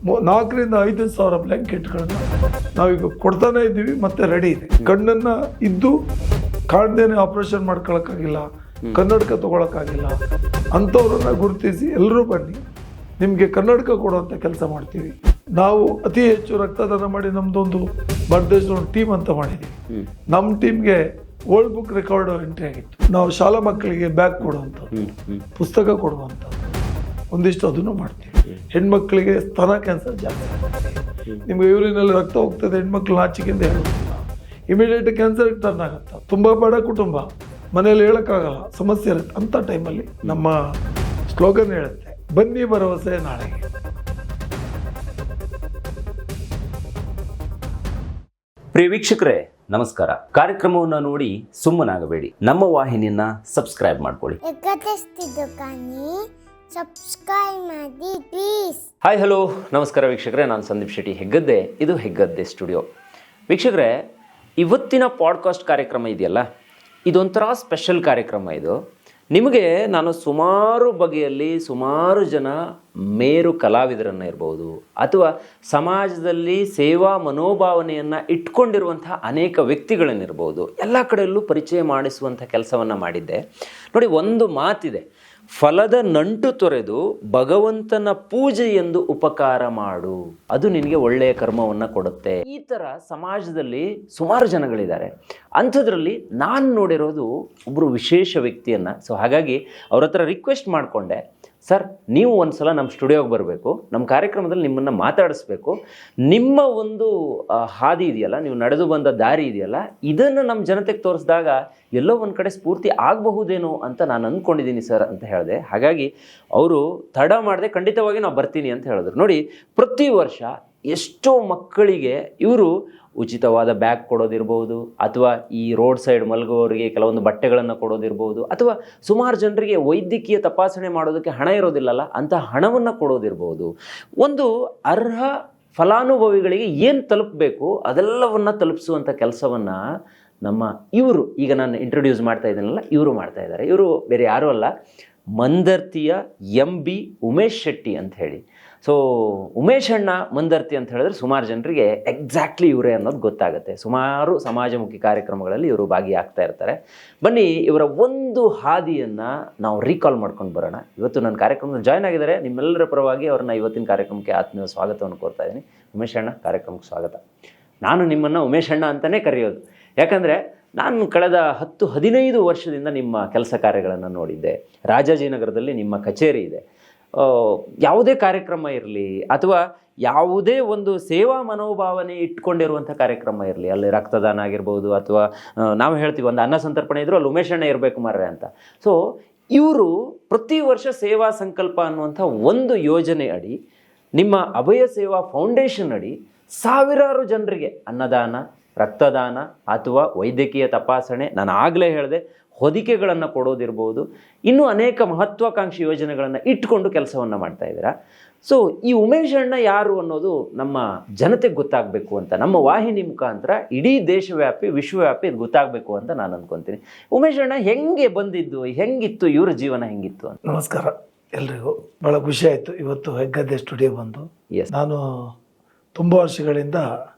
4,000-5,000 ಬ್ಲ್ಯಾಂಕೆಟ್ಗಳನ್ನ ನಾವೀಗ ಕೊಡ್ತಾನೆ ಇದ್ದೀವಿ, ಮತ್ತೆ ರೆಡಿ ಇದೆ. ಕಣ್ಣನ್ನ ಇದ್ದು ಕಾಣ್ದೇನೆ ಆಪರೇಷನ್ ಮಾಡ್ಕೊಳಕ್ಕಾಗಿಲ್ಲ, ಕನ್ನಡಕ ತಗೊಳಕ್ಕಾಗಿಲ್ಲ ಅಂಥವ್ರನ್ನ ಗುರುತಿಸಿ ಎಲ್ಲರೂ ಬನ್ನಿ, ನಿಮಗೆ ಕನ್ನಡಕ ಕೊಡುವಂಥ ಕೆಲಸ ಮಾಡ್ತೀವಿ. ನಾವು ಅತಿ ಹೆಚ್ಚು ರಕ್ತದಾನ ಮಾಡಿ ನಮ್ದೊಂದು ಭಾರತದೇಶದ ಒಂದು ಟೀಮ್ ಅಂತ ಮಾಡಿದ್ದೀವಿ. ನಮ್ಮ ಟೀಮ್ಗೆ ವರ್ಲ್ಡ್ ಬುಕ್ ರೆಕಾರ್ಡ್ ಎಂಟ್ರಿ ಆಗಿತ್ತು. ನಾವು ಶಾಲಾ ಮಕ್ಕಳಿಗೆ ಬ್ಯಾಗ್ ಕೊಡುವಂಥದ್ದು, ಪುಸ್ತಕ ಕೊಡುವಂಥದ್ದು, ಒಂದಿಷ್ಟು ಅದನ್ನು ಮಾಡ್ತೀವಿ. ಹೆಣ್ಮಕ್ಳಿಗೆ ಸ್ತನ ಕ್ಯಾನ್ಸರ್ ಜಾಸ್ತಿ, ನಿಮ್ಗೆ ಯೂರಿನಲ್ಲಿ ರಕ್ತ ಹೋಗ್ತದೆ, ಹೆಣ್ಮಕ್ಳು ನಾಚಿಕೆಂದು ಹೇಳೋದಿಲ್ಲ, ಇಮಿಡಿಯೇಟ್ ಕ್ಯಾನ್ಸರ್ ಟರ್ನ್ ಆಗುತ್ತೆ. ತುಂಬ ಬಡ ಕುಟುಂಬ, ಮನೇಲಿ ಹೇಳೋಕ್ಕಾಗಲ್ಲ, ಸಮಸ್ಯೆ ಇರುತ್ತೆ. ಅಂಥ ಟೈಮಲ್ಲಿ ನಮ್ಮ ಸ್ಲೋಗನ್ ಹೇಳುತ್ತೆ, ಬನ್ನಿ ಭರವಸೆ ನಾಳೆಗೆ. ಪ್ರಿಯ ವೀಕ್ಷಕರೇ ನಮಸ್ಕಾರ. ಕಾರ್ಯಕ್ರಮವನ್ನು ನೋಡಿ ಸುಮ್ಮನಾಗಬೇಡಿ, ನಮ್ಮ ವಾಹಿನಿಯನ್ನ ಸಬ್ಸ್ಕ್ರೈಬ್ ಮಾಡ್ಕೊಳ್ಳಿ. ಸಬ್ಸ್ಕ್ರೈಬ್ ಮಾಡಿ ಪ್ಲೀಸ್. ಹಾಯ್ ಹಲೋ ನಮಸ್ಕಾರ ವೀಕ್ಷಕರೇ, ನಾನು ಸಂದೀಪ್ ಶೆಟ್ಟಿ ಹೆಗ್ಗದ್ದೆ. ಇದು ಹೆಗ್ಗದ್ದೆ ಸ್ಟುಡಿಯೋ. ವೀಕ್ಷಕರೇ, ಇವತ್ತಿನ ಪಾಡ್ಕಾಸ್ಟ್ ಕಾರ್ಯಕ್ರಮ ಇದೆಯಲ್ಲ, ಇದೊಂಥರ ಸ್ಪೆಷಲ್ ಕಾರ್ಯಕ್ರಮ. ಇದು ನಿಮಗೆ ನಾನು ಸುಮಾರು ಬಗೆಯಲ್ಲಿ ಸುಮಾರು ಜನ ಮೇರು ಕಲಾವಿದರನ್ನು ಇರ್ಬೋದು, ಅಥವಾ ಸಮಾಜದಲ್ಲಿ ಸೇವಾ ಮನೋಭಾವನೆಯನ್ನು ಇಟ್ಕೊಂಡಿರುವಂತಹ ಅನೇಕ ವ್ಯಕ್ತಿಗಳನ್ನಿರ್ಬೋದು, ಎಲ್ಲ ಕಡೆಯಲ್ಲೂ ಪರಿಚಯ ಮಾಡಿಸುವಂಥ ಕೆಲಸವನ್ನು ಮಾಡಿದ್ದೆ. ನೋಡಿ, ಒಂದು ಮಾತಿದೆ, ಫಲದ ನಂಟು ತೊರೆದು ಭಗವಂತನ ಪೂಜೆ ಎಂದು ಉಪಕಾರ ಮಾಡು, ಅದು ನಿನಗೆ ಒಳ್ಳೆಯ ಕರ್ಮವನ್ನು ಕೊಡುತ್ತೆ. ಈ ಥರ ಸಮಾಜದಲ್ಲಿ ಸುಮಾರು ಜನಗಳಿದ್ದಾರೆ. ಅಂಥದ್ರಲ್ಲಿ ನಾನು ನೋಡಿರೋದು ಒಬ್ಬರು ವಿಶೇಷ ವ್ಯಕ್ತಿಯನ್ನು. ಸೊ ಹಾಗಾಗಿ ಅವ್ರ ಹತ್ರ ರಿಕ್ವೆಸ್ಟ್ ಮಾಡಿಕೊಂಡೆ, ಸರ್ ನೀವು ಒಂದು ಸಲ ನಮ್ಮ ಸ್ಟುಡಿಯೋಗೆ ಬರಬೇಕು, ನಮ್ಮ ಕಾರ್ಯಕ್ರಮದಲ್ಲಿ ನಿಮ್ಮನ್ನು ಮಾತಾಡಿಸ್ಬೇಕು. ನಿಮ್ಮ ಒಂದು ಹಾದಿ ಇದೆಯಲ್ಲ, ನೀವು ನಡೆದು ಬಂದ ದಾರಿ ಇದೆಯಲ್ಲ, ಇದನ್ನು ನಮ್ಮ ಜನತೆಗೆ ತೋರಿಸಿದಾಗ ಎಲ್ಲೋ ಒಂದು ಕಡೆ ಸ್ಫೂರ್ತಿ ಆಗಬಹುದೇನೋ ಅಂತ ನಾನು ಅಂದ್ಕೊಂಡಿದ್ದೀನಿ ಸರ್ ಅಂತ ಹೇಳಿದೆ. ಹಾಗಾಗಿ ಅವರು ತಡ ಮಾಡದೆ ಖಂಡಿತವಾಗಿ ನಾವು ಬರ್ತೀನಿ ಅಂತ ಹೇಳಿದ್ರು. ನೋಡಿ, ಪ್ರತಿ ವರ್ಷ ಎಷ್ಟೋ ಮಕ್ಕಳಿಗೆ ಇವರು ಉಚಿತವಾದ ಬ್ಯಾಗ್ ಕೊಡೋದಿರ್ಬೋದು, ಅಥವಾ ಈ ರೋಡ್ ಸೈಡ್ ಮಲಗುವವರಿಗೆ ಕೆಲವೊಂದು ಬಟ್ಟೆಗಳನ್ನು ಕೊಡೋದಿರ್ಬೋದು, ಅಥವಾ ಸುಮಾರು ಜನರಿಗೆ ವೈದ್ಯಕೀಯ ತಪಾಸಣೆ ಮಾಡೋದಕ್ಕೆ ಹಣ ಇರೋದಿಲ್ಲಲ್ಲ, ಅಂಥ ಹಣವನ್ನು ಕೊಡೋದಿರ್ಬೋದು. ಒಂದು ಅರ್ಹ ಫಲಾನುಭವಿಗಳಿಗೆ ಏನು ತಲುಪಬೇಕು ಅದೆಲ್ಲವನ್ನು ತಲುಪಿಸುವಂಥ ಕೆಲಸವನ್ನು ನಮ್ಮ ಇವರು, ಈಗ ನಾನು ಇಂಟ್ರೊಡ್ಯೂಸ್ ಮಾಡ್ತಾ ಇದ್ದೀನಲ್ಲ, ಇವರು ಮಾಡ್ತಾ ಇದ್ದಾರೆ. ಇವರು ಬೇರೆ ಯಾರೂ ಅಲ್ಲ, ಮಂದರ್ತಿಯ MB ಉಮೇಶ್ ಶೆಟ್ಟಿ ಅಂತ ಹೇಳಿ. ಸೊ ಉಮೇಶ್ ಅಣ್ಣ ಮಂದರ್ತಿ ಅಂತ ಹೇಳಿದ್ರೆ ಸುಮಾರು ಜನರಿಗೆ ಎಕ್ಸಾಕ್ಟ್ಲಿ ಇವರೇ ಅನ್ನೋದು ಗೊತ್ತಾಗುತ್ತೆ. ಸುಮಾರು ಸಮಾಜಮುಖಿ ಕಾರ್ಯಕ್ರಮಗಳಲ್ಲಿ ಇವರು ಭಾಗಿಯಾಗ್ತಾ ಇರ್ತಾರೆ. ಬನ್ನಿ, ಇವರ ಒಂದು ಹಾದಿಯನ್ನು ನಾವು ರೀಕಾಲ್ ಮಾಡ್ಕೊಂಡು ಬರೋಣ. ಇವತ್ತು ನನ್ನ ಕಾರ್ಯಕ್ರಮದಲ್ಲಿ ಜಾಯ್ನ್ ಆಗಿದ್ದಾರೆ. ನಿಮ್ಮೆಲ್ಲರ ಪರವಾಗಿ ಅವ್ರನ್ನ ಇವತ್ತಿನ ಕಾರ್ಯಕ್ರಮಕ್ಕೆ ಆತ್ಮೀಯ ಸ್ವಾಗತವನ್ನು ಕೋರ್ತಾ ಇದ್ದೀನಿ. ಉಮೇಶ್ ಅಣ್ಣ, ಕಾರ್ಯಕ್ರಮಕ್ಕೆ ಸ್ವಾಗತ. ನಾನು ನಿಮ್ಮನ್ನು ಉಮೇಶ್ ಅಣ್ಣ ಅಂತಲೇ ಕರೆಯೋದು, ಯಾಕಂದರೆ ನಾನು ಕಳೆದ 10-15 ವರ್ಷದಿಂದ ನಿಮ್ಮ ಕೆಲಸ ಕಾರ್ಯಗಳನ್ನು ನೋಡಿದ್ದೆ. ರಾಜಾಜಿನಗರದಲ್ಲಿ ನಿಮ್ಮ ಕಚೇರಿ ಇದೆ. ಯಾವುದೇ ಕಾರ್ಯಕ್ರಮ ಇರಲಿ, ಅಥವಾ ಯಾವುದೇ ಒಂದು ಸೇವಾ ಮನೋಭಾವನೆ ಇಟ್ಕೊಂಡಿರುವಂಥ ಕಾರ್ಯಕ್ರಮ ಇರಲಿ, ಅಲ್ಲಿ ರಕ್ತದಾನ ಆಗಿರ್ಬೋದು, ಅಥವಾ ನಾವು ಹೇಳ್ತೀವಿ ಒಂದು ಅನ್ನ ಸಂತರ್ಪಣೆ ಇದ್ದರೂ ಅಲ್ಲಿ ಉಮೇಶ್ ಅಣ್ಣ ಇರಬೇಕು ಮಾರ್ರೆ ಅಂತ. ಸೊ ಇವರು ಪ್ರತಿ ವರ್ಷ ಸೇವಾ ಸಂಕಲ್ಪ ಅನ್ನುವಂಥ ಒಂದು ಯೋಜನೆ ಅಡಿ, ನಿಮ್ಮ ಅಭಯ ಸೇವಾ ಫೌಂಡೇಶನ್ ಅಡಿ ಸಾವಿರಾರು ಜನರಿಗೆ ಅನ್ನದಾನ, ರಕ್ತದಾನ ಅಥವಾ ವೈದ್ಯಕೀಯ ತಪಾಸಣೆ, ನಾನು ಆಗಲೇ ಹೇಳಿದೆ ಹೊದಿಕೆಗಳನ್ನು ಕೊಡೋದಿರ್ಬೋದು, ಇನ್ನೂ ಅನೇಕ ಮಹತ್ವಾಕಾಂಕ್ಷಿ ಯೋಜನೆಗಳನ್ನು ಇಟ್ಕೊಂಡು ಕೆಲಸವನ್ನು ಮಾಡ್ತಾ ಇದ್ದೀರಾ. ಸೊ ಈ ಉಮೇಶ್ ಅಣ್ಣ ಯಾರು ಅನ್ನೋದು ನಮ್ಮ ಜನತೆಗೆ ಗೊತ್ತಾಗಬೇಕು ಅಂತ, ನಮ್ಮ ವಾಹಿನಿ ಮುಖಾಂತರ ಇಡೀ ದೇಶವ್ಯಾಪಿ ವಿಶ್ವವ್ಯಾಪಿ ಇದು ಗೊತ್ತಾಗಬೇಕು ಅಂತ ನಾನು ಅಂದ್ಕೊತೀನಿ. ಉಮೇಶ್ ಅಣ್ಣ ಹೆಂಗೆ ಬಂದಿದ್ದು, ಹೆಂಗಿತ್ತು ಇವ್ರ ಜೀವನ, ಹೆಂಗಿತ್ತು ಅಂತ? ನಮಸ್ಕಾರ ಎಲ್ರಿಗೂ. ಭಾಳ ಖುಷಿ ಆಯಿತು ಇವತ್ತು ಹೆಗ್ಗದ್ದೆ ಸ್ಟುಡಿಯೋ ಬಂದು. ನಾನು ತುಂಬ ವರ್ಷಗಳಿಂದ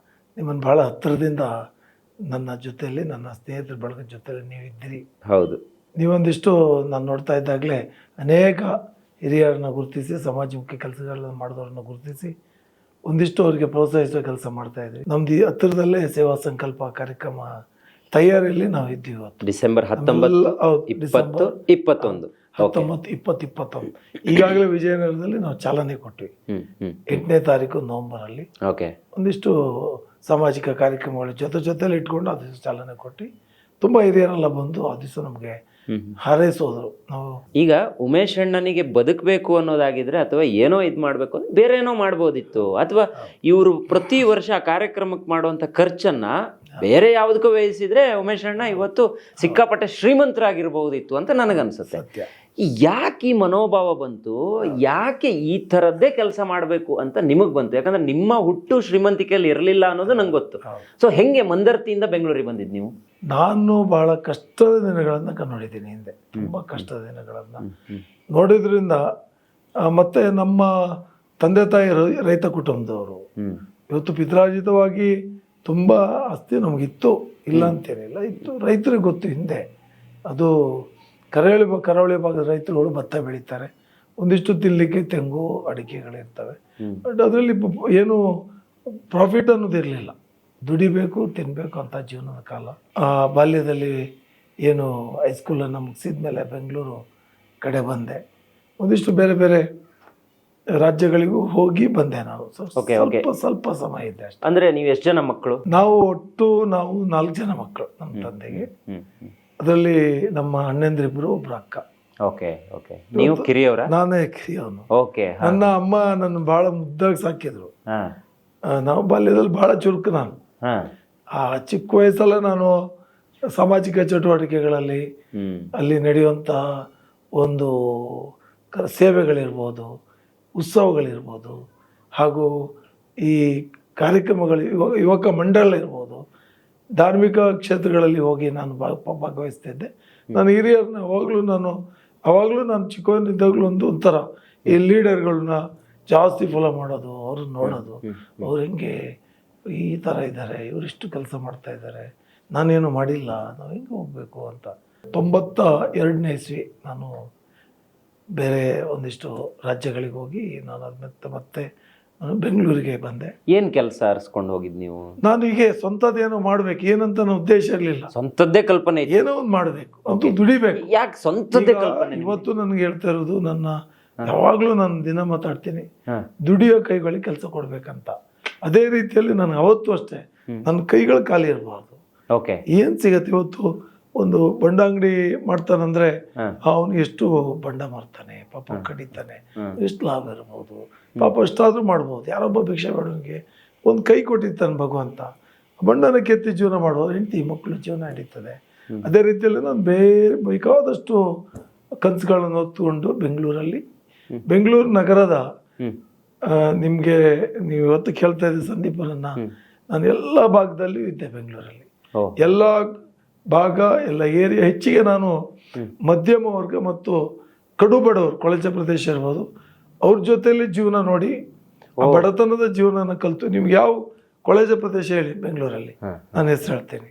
ನಿಮ್ಮನ್ನು ಭಾಳ ಹತ್ತಿರದಿಂದ ನನ್ನ ಜೊತೆಯಲ್ಲಿ, ನನ್ನ ಸ್ನೇಹಿತರ ಬಳಗದ ಜೊತೆಯಲ್ಲಿ ನೀವಿದ್ದೀರಿ. ಹೌದು. ನೀವೊಂದಿಷ್ಟು ನಾನು ನೋಡ್ತಾ ಇದ್ದಾಗಲೇ ಅನೇಕ ಹಿರಿಯರನ್ನ ಗುರುತಿಸಿ, ಸಮಾಜಮುಖಿ ಕೆಲಸಗಳನ್ನ ಮಾಡಿದವ್ರನ್ನ ಗುರುತಿಸಿ ಒಂದಿಷ್ಟು ಅವರಿಗೆ ಪ್ರೋತ್ಸಾಹಿಸುವ ಕೆಲಸ ಮಾಡ್ತಾ ಇದ್ರಿ. ನಮ್ದು ಹತ್ತಿರದಲ್ಲೇ ಸೇವಾ ಸಂಕಲ್ಪ ಕಾರ್ಯಕ್ರಮ ತಯಾರಿಯಲ್ಲಿ ನಾವು ಇದ್ದೀವಿ. ಡಿಸೆಂಬರ್ 19, 20, 21 ಈಗಾಗಲೇ ವಿಜಯನಗರದಲ್ಲಿ ನಾವು ಚಾಲನೆ ಕೊಟ್ವಿ. 8ನೇ ತಾರೀಕು ನವೆಂಬರಲ್ಲಿ ಒಂದಿಷ್ಟು ಸಾಮಾಜಿಕ ಕಾರ್ಯಕ್ರಮಗಳ ಜೊತೆಲಿ ಇಟ್ಕೊಂಡು ಆ ದಿವಸ ಚಾಲನೆ ಕೊಟ್ಟು ತುಂಬ ಹಿರಿಯರೆಲ್ಲ ಬಂದು ಆ ದಿವಸ ನಮಗೆ ಹಾರೈಸೋದ್ರು. ನಾವು ಈಗ ಉಮೇಶ್ ಅಣ್ಣನಿಗೆ ಬದುಕಬೇಕು ಅನ್ನೋದಾಗಿದ್ರೆ, ಅಥವಾ ಏನೋ ಇದು ಮಾಡಬೇಕು ಅಂದ್ರೆ ಬೇರೆ ಏನೋ ಮಾಡ್ಬೋದಿತ್ತು, ಅಥವಾ ಇವರು ಪ್ರತಿ ವರ್ಷ ಆ ಕಾರ್ಯಕ್ರಮಕ್ಕೆ ಮಾಡುವಂಥ ಖರ್ಚನ್ನು ಬೇರೆ ಯಾವುದಕ್ಕೂ ವ್ಯಯಿಸಿದ್ರೆ ಉಮೇಶ್ ಅಣ್ಣ ಇವತ್ತು ಸಿಕ್ಕಾಪಟ್ಟೆ ಶ್ರೀಮಂತರಾಗಿರ್ಬೋದಿತ್ತು ಅಂತ ನನಗನ್ಸುತ್ತೆ. ಯಾಕೆ ಈ ಮನೋಭಾವ ಬಂತು, ಯಾಕೆ ಈ ಥರದ್ದೇ ಕೆಲಸ ಮಾಡಬೇಕು ಅಂತ ನಿಮಗೆ ಬಂತು? ಯಾಕಂದ್ರೆ ನಿಮ್ಮ ಹುಟ್ಟು ಶ್ರೀಮಂತಿಕೆಯಲ್ಲಿ ಇರಲಿಲ್ಲ ಅನ್ನೋದು ನಂಗೆ ಗೊತ್ತು. ಸೊ ಹೆಂಗೆ ಮಂದರ್ತಿಯಿಂದ ಬೆಂಗಳೂರಿಗೆ ಬಂದಿದ್ದು ನೀವು? ನಾನು ಬಹಳ ಕಷ್ಟದ ದಿನಗಳನ್ನು ನೋಡಿದ್ದೀನಿ ಹಿಂದೆ, ತುಂಬ ಕಷ್ಟದ ದಿನಗಳನ್ನು ನೋಡಿದ್ರಿಂದ ಮತ್ತೆ ನಮ್ಮ ತಂದೆ ತಾಯಿ ರೈತ ಕುಟುಂಬದವರು. ಇವತ್ತು ಪಿತ್ರಾರ್ಜಿತವಾಗಿ ತುಂಬ ಆಸ್ತಿ ನಮಗಿತ್ತು, ಇಲ್ಲ ಅಂತೇನಿಲ್ಲ, ಇತ್ತು. ರೈತರಿಗೆ ಗೊತ್ತು ಹಿಂದೆ ಅದು ಕರಾವಳಿ ಭಾಗದ ರೈತರುಗಳು ಭತ್ತ ಬೆಳೀತಾರೆ, ಒಂದಿಷ್ಟು ತಿನ್ನಲಿಕ್ಕೆ ತೆಂಗು ಅಡಿಕೆಗಳಿರ್ತವೆ. ಬಟ್ ಅದರಲ್ಲಿ ಏನು ಪ್ರಾಫಿಟ್ ಅನ್ನೋದಿರಲಿಲ್ಲ, ದುಡಿಬೇಕು ತಿನ್ನಬೇಕು ಅಂತ ಜೀವನದ ಕಾಲ. ಬಾಲ್ಯದಲ್ಲಿ ಏನು ಹೈಸ್ಕೂಲನ್ನು ಮುಗಿಸಿದ ಮೇಲೆ ಬೆಂಗಳೂರು ಕಡೆ ಬಂದೆ, ಒಂದಿಷ್ಟು ಬೇರೆ ಬೇರೆ ರಾಜ್ಯಗಳಿಗೂ ಹೋಗಿ ಬಂದೆ. ನಾವು ಸ್ವಲ್ಪ ಸಮಯ ಇದ್ದೆ ಅಷ್ಟೇ. ಅಂದ್ರೆ ನೀವು ಎಷ್ಟು ಜನ ಮಕ್ಕಳು? ನಾವು 4 ಜನ ಮಕ್ಕಳು ನಮ್ಮ ತಂದೆಗೆ. ಅದರಲ್ಲಿ ನಮ್ಮ ಅಣ್ಣಂದ್ರಿಬ್ರು, ಒಬ್ರು ಅಕ್ಕ. Okay okay. ನೀವು ಕಿರಿಯವರ? ನಾನೇ ಕಿರಿಯವನು. ಓಕೆ. ನನ್ನ ಅಮ್ಮ ನನ್ನ ಬಹಳ ಮುದ್ದಾಗಿ ಸಾಕಿದ್ರು. ನಾವು ಬಾಲ್ಯದಲ್ಲಿ ಬಹಳ ಚುರುಕು ನಾನು. ಆ ಚಿಕ್ಕ ವಯಸ್ಸಲ್ಲ ನಾನು ಸಾಮಾಜಿಕ ಚಟುವಟಿಕೆಗಳಲ್ಲಿ ಅಲ್ಲಿ ನಡೆಯುವಂಥ ಒಂದು ಸೇವೆಗಳಿರ್ಬೋದು, ಉತ್ಸವಗಳಿರ್ಬೋದು, ಹಾಗೂ ಈ ಕಾರ್ಯಕ್ರಮಗಳು, ಯುವಕ ಮಂಡಳ ಇರ್ಬೋದು, ಧಾರ್ಮಿಕ ಕ್ಷೇತ್ರಗಳಲ್ಲಿ ಹೋಗಿ ನಾನು ಭಾಗವಹಿಸ್ತಿದ್ದೆ. ನಾನು ಹಿರಿಯರನ್ನ ಅವಾಗಲೂ ನಾನು ಚಿಕ್ಕವನಿದ್ದಾಗಲೂ ಒಂಥರ ಈ ಲೀಡರ್ಗಳನ್ನ ಜಾಸ್ತಿ ಫಾಲೋ ಮಾಡೋದು, ಅವ್ರನ್ನ ನೋಡೋದು, ಅವ್ರು ಹೆಂಗೆ ಈ ಥರ ಇದ್ದಾರೆ, ಇವರಿಷ್ಟು ಕೆಲಸ ಮಾಡ್ತಾ ಇದ್ದಾರೆ, ನಾನೇನು ಮಾಡಿಲ್ಲ, ನಾವು ಹೆಂಗೆ ಹೋಗಬೇಕು ಅಂತ. 92ನೇ ಇಸ್ವಿ ನಾನು ಬೇರೆ ಒಂದಿಷ್ಟು ರಾಜ್ಯಗಳಿಗೆ ಹೋಗಿ ನಾನು ಅದ್ಮೇಲೆ ಮತ್ತೆ ನಾನು ಬೆಂಗಳೂರಿಗೆ ಬಂದೆ. ಏನು ಕೆಲಸ ಅರ್ಸ್ಕೊಂಡು ಹೋಗಿದ್ದು ನೀವು? ನಾನು ಹೀಗೆ ಸ್ವಂತದ್ದೇನೋ ಮಾಡ್ಬೇಕು, ಏನಂತ ನನ್ನ ಉದ್ದೇಶ ಇರಲಿಲ್ಲ. ಸ್ವಂತದ್ದೇ ಕಲ್ಪನೆ? ಏನೋ ಒಂದು ಮಾಡಬೇಕು ಅಂತ, ದುಡಿಬೇಕು. ಯಾಕೆ ಸ್ವಂತದ್ದೇ ಕಲ್ಪನೆ? ಇವತ್ತು ನನಗೆ ಹೇಳ್ತಾ ಇರೋದು, ಯಾವಾಗಲೂ ನಾನು ದಿನ ಮಾತಾಡ್ತೀನಿ, ದುಡಿಯೋ ಕೈಗಳಿಗೆ ಕೆಲಸ ಕೊಡ್ಬೇಕಂತ. ಅದೇ ರೀತಿಯಲ್ಲಿ ನಾನು ಅವತ್ತು ಅಷ್ಟೇ, ನನ್ನ ಕೈಗಳು ಖಾಲಿ ಇರಬಾರ್ದು. ಓಕೆ. ಏನು ಸಿಗತ್ತೆ ಇವತ್ತು? ಒಂದು ಬಂಡ ಅಂಗಡಿ ಮಾಡ್ತಾನಂದ್ರೆ ಅವನು ಎಷ್ಟು ಬಂಡ ಮಾರ್ತಾನೆ, ಪಾಪ ಕಡಿತಾನೆ, ಎಷ್ಟು ಲಾಭ ಇರ್ಬೋದು, ಪಾಪ ಎಷ್ಟಾದ್ರೂ ಮಾಡ್ಬೋದು. ಯಾರೊಬ್ಬ ಭಿಕ್ಷೆ ಬೇಡವನಿಗೆ ಒಂದು ಕೈ ಕೊಟ್ಟಿರ್ತಾನೆ ಭಗವಂತ, ಬಂಡನ ಕೆತ್ತಿ ಜೀವನ ಮಾಡುವ ಹೆಂಡತಿ ಮಕ್ಕಳು ಜೀವನ ನಡೀತದೆ. ಅದೇ ರೀತಿಯಲ್ಲಿ ನಾನು ಬೇರೆ ಬೇಕಾದಷ್ಟು ಕನಸುಗಳನ್ನು ಹೊತ್ತುಕೊಂಡು ಬೆಂಗಳೂರು ನಗರದ ನಿಮಗೆ ನೀವು ಇವತ್ತು ಕೇಳ್ತಾ ಇದ್ದೆ ಸಂದೀಪನನ್ನ, ನಾನು ಎಲ್ಲ ಭಾಗದಲ್ಲೂ ಇದ್ದೆ ಬೆಂಗಳೂರಲ್ಲಿ. ಎಲ್ಲ ಭಾಗ, ಎಲ್ಲ ಏರಿಯಾ, ಹೆಚ್ಚಿಗೆ ನಾನು ಮಧ್ಯಮ ವರ್ಗ ಮತ್ತು ಕಡು ಬಡವರು, ಕೊಳಚೆ ಪ್ರದೇಶ ಇರ್ಬೋದು, ಅವ್ರ ಜೊತೆಯಲ್ಲಿ ಜೀವನ ನೋಡಿ ಆ ಬಡತನದ ಜೀವನನ ಕಲಿತು. ನಿಮ್ಗೆ ಯಾವ ಕೊಳಚೆ ಪ್ರದೇಶ ಹೇಳಿ ಬೆಂಗಳೂರಲ್ಲಿ, ನಾನು ಹೆಸರು ಹೇಳ್ತೇನೆ.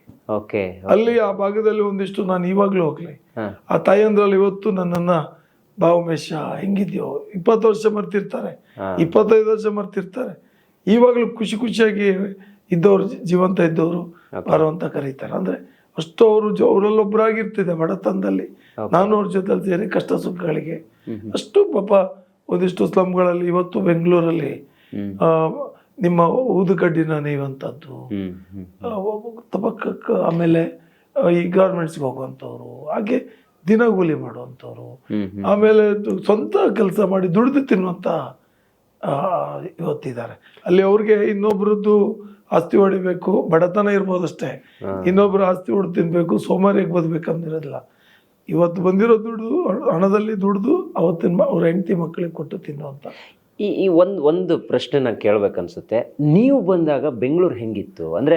ಅಲ್ಲಿ ಆ ಭಾಗದಲ್ಲಿ ಒಂದಿಷ್ಟು, ನಾನು ಇವಾಗಲೂ ಹೋಗ್ಲಿ ಆ ತಾಯಂದ್ರಲ್ಲಿ ಇವತ್ತು ನನ್ನನ್ನ ಭಾವಮೇಶ ಹೆಂಗಿದ್ಯೋ 20 ವರ್ಷ ಮರ್ತಿರ್ತಾರೆ, 25 ವರ್ಷ ಮರ್ತಿರ್ತಾರೆ. ಇವಾಗಲೂ ಖುಷಿಯಾಗಿ ಇದ್ದವ್ರು, ಜೀವಂತ ಇದ್ದವರು ಬಾರೋ ಅಂತ ಕರೀತಾರೆ. ಅಂದ್ರೆ ಅಷ್ಟು ಅವರಲ್ಲೊಬ್ಬರಾಗಿರ್ತಿದೆ ಬಡತನದಲ್ಲಿ. ನಾನು ಅವ್ರ ಜೊತೆಲಿ ಸೇರಿ ಕಷ್ಟ ಸುಖಗಳಿಗೆ ಅಷ್ಟು ಪಾಪ ಒಂದಿಷ್ಟು ಸ್ಲಮ್ಗಳಲ್ಲಿ ಇವತ್ತು ಬೆಂಗಳೂರಲ್ಲಿ ನಿಮ್ಮ ಊದುಕಡ್ಡಿನ ನೇಯುವಂಥದ್ದು, ತಬಕ್ಕ, ಆಮೇಲೆ ಈ ಗಾರ್ಮೆಂಟ್ಸ್ಗೆ ಹೋಗುವಂಥವ್ರು, ಹಾಗೆ ದಿನಗೂಲಿ ಮಾಡುವಂಥವ್ರು, ಆಮೇಲೆ ಸ್ವಂತ ಕೆಲಸ ಮಾಡಿ ದುಡಿದು ತಿನ್ನುವಂಥ ಇವತ್ತಿದ್ದಾರೆ. ಅಲ್ಲಿ ಅವ್ರಿಗೆ ಇನ್ನೊಬ್ರದ್ದು ಆಸ್ತಿ ಹೊಡಿಬೇಕು, ಬಡತನ ಇರ್ಬೋದಷ್ಟೇ, ಇನ್ನೊಬ್ರು ಆಸ್ತಿ ಹೊಡೆದು ತಿನ್ಬೇಕು, ಸೋಮಾರಿಯಾಗಿ ಬದುಕಬೇಕಂದಿರೋದಿಲ್ಲ. ಇವತ್ತು ಬಂದಿರೋ ದುಡ್ಡು, ಹಣದಲ್ಲಿ ದುಡ್ದು ಅವತ್ತಿನ ಅವ್ರ ಹೆಂಡತಿ ಮಕ್ಕಳಿಗೆ ಕೊಟ್ಟು ತಿನ್ನುವಂಥ. ಈ ಒಂದು ಪ್ರಶ್ನೆ ನಾನು ಕೇಳ್ಬೇಕನ್ಸುತ್ತೆ. ನೀವು ಬಂದಾಗ ಬೆಂಗಳೂರು ಹೆಂಗಿತ್ತು? ಅಂದರೆ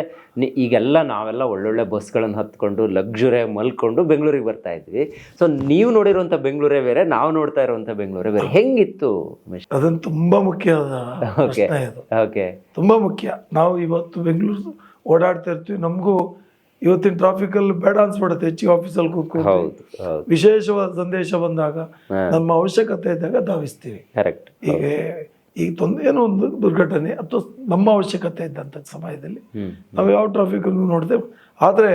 ಈಗೆಲ್ಲ ನಾವೆಲ್ಲ ಒಳ್ಳೊಳ್ಳೆ ಬಸ್ಗಳನ್ನು ಹತ್ಕೊಂಡು ಲಕ್ಸುರಿಯಾಗಿ ಮಲ್ಕೊಂಡು ಬೆಂಗಳೂರಿಗೆ ಬರ್ತಾ ಇದ್ವಿ. ಸೊ ನೀವು ನೋಡಿರುವಂಥ ಬೆಂಗಳೂರೇ ಬೇರೆ, ನಾವು ನೋಡ್ತಾ ಇರುವಂಥ ಬೆಂಗಳೂರೇ ಬೇರೆ. ಹೆಂಗಿತ್ತು? ಅದನ್ನು ತುಂಬಾ ಮುಖ್ಯವಾದ ಪ್ರಶ್ನೆ ಇದು. ತುಂಬಾ ಮುಖ್ಯ. ನಾವು ಇವತ್ತು ಬೆಂಗಳೂರು ಓಡಾಡ್ತಾ ಇರ್ತೀವಿ, ನಮಗೂ ಇವತ್ತಿನ ಟ್ರಾಫಿಕಲ್ಲಿ ಬೇಡ ಅನ್ಸ್ಬಿಡುತ್ತೆ, ಹೆಚ್ಚಿಗೆ ಆಫೀಸಲ್ಲಿ ಕೂತ್ಕೊಂಡು ವಿಶೇಷವಾದ ಸಂದೇಶ ಬಂದಾಗ, ನಮ್ಮ ಅವಶ್ಯಕತೆ ಇದ್ದಾಗ ಧಾವಿಸ್ತೀವಿ. ಈಗ ಏನೋ ಒಂದು ದುರ್ಘಟನೆ ಅಥವಾ ನಮ್ಮ ಅವಶ್ಯಕತೆ ಇದ್ದಂಥ ಸಮಯದಲ್ಲಿ ನಾವು ಯಾವ ಟ್ರಾಫಿಕ್ ನೋಡ್ತೇವೆ. ಆದರೆ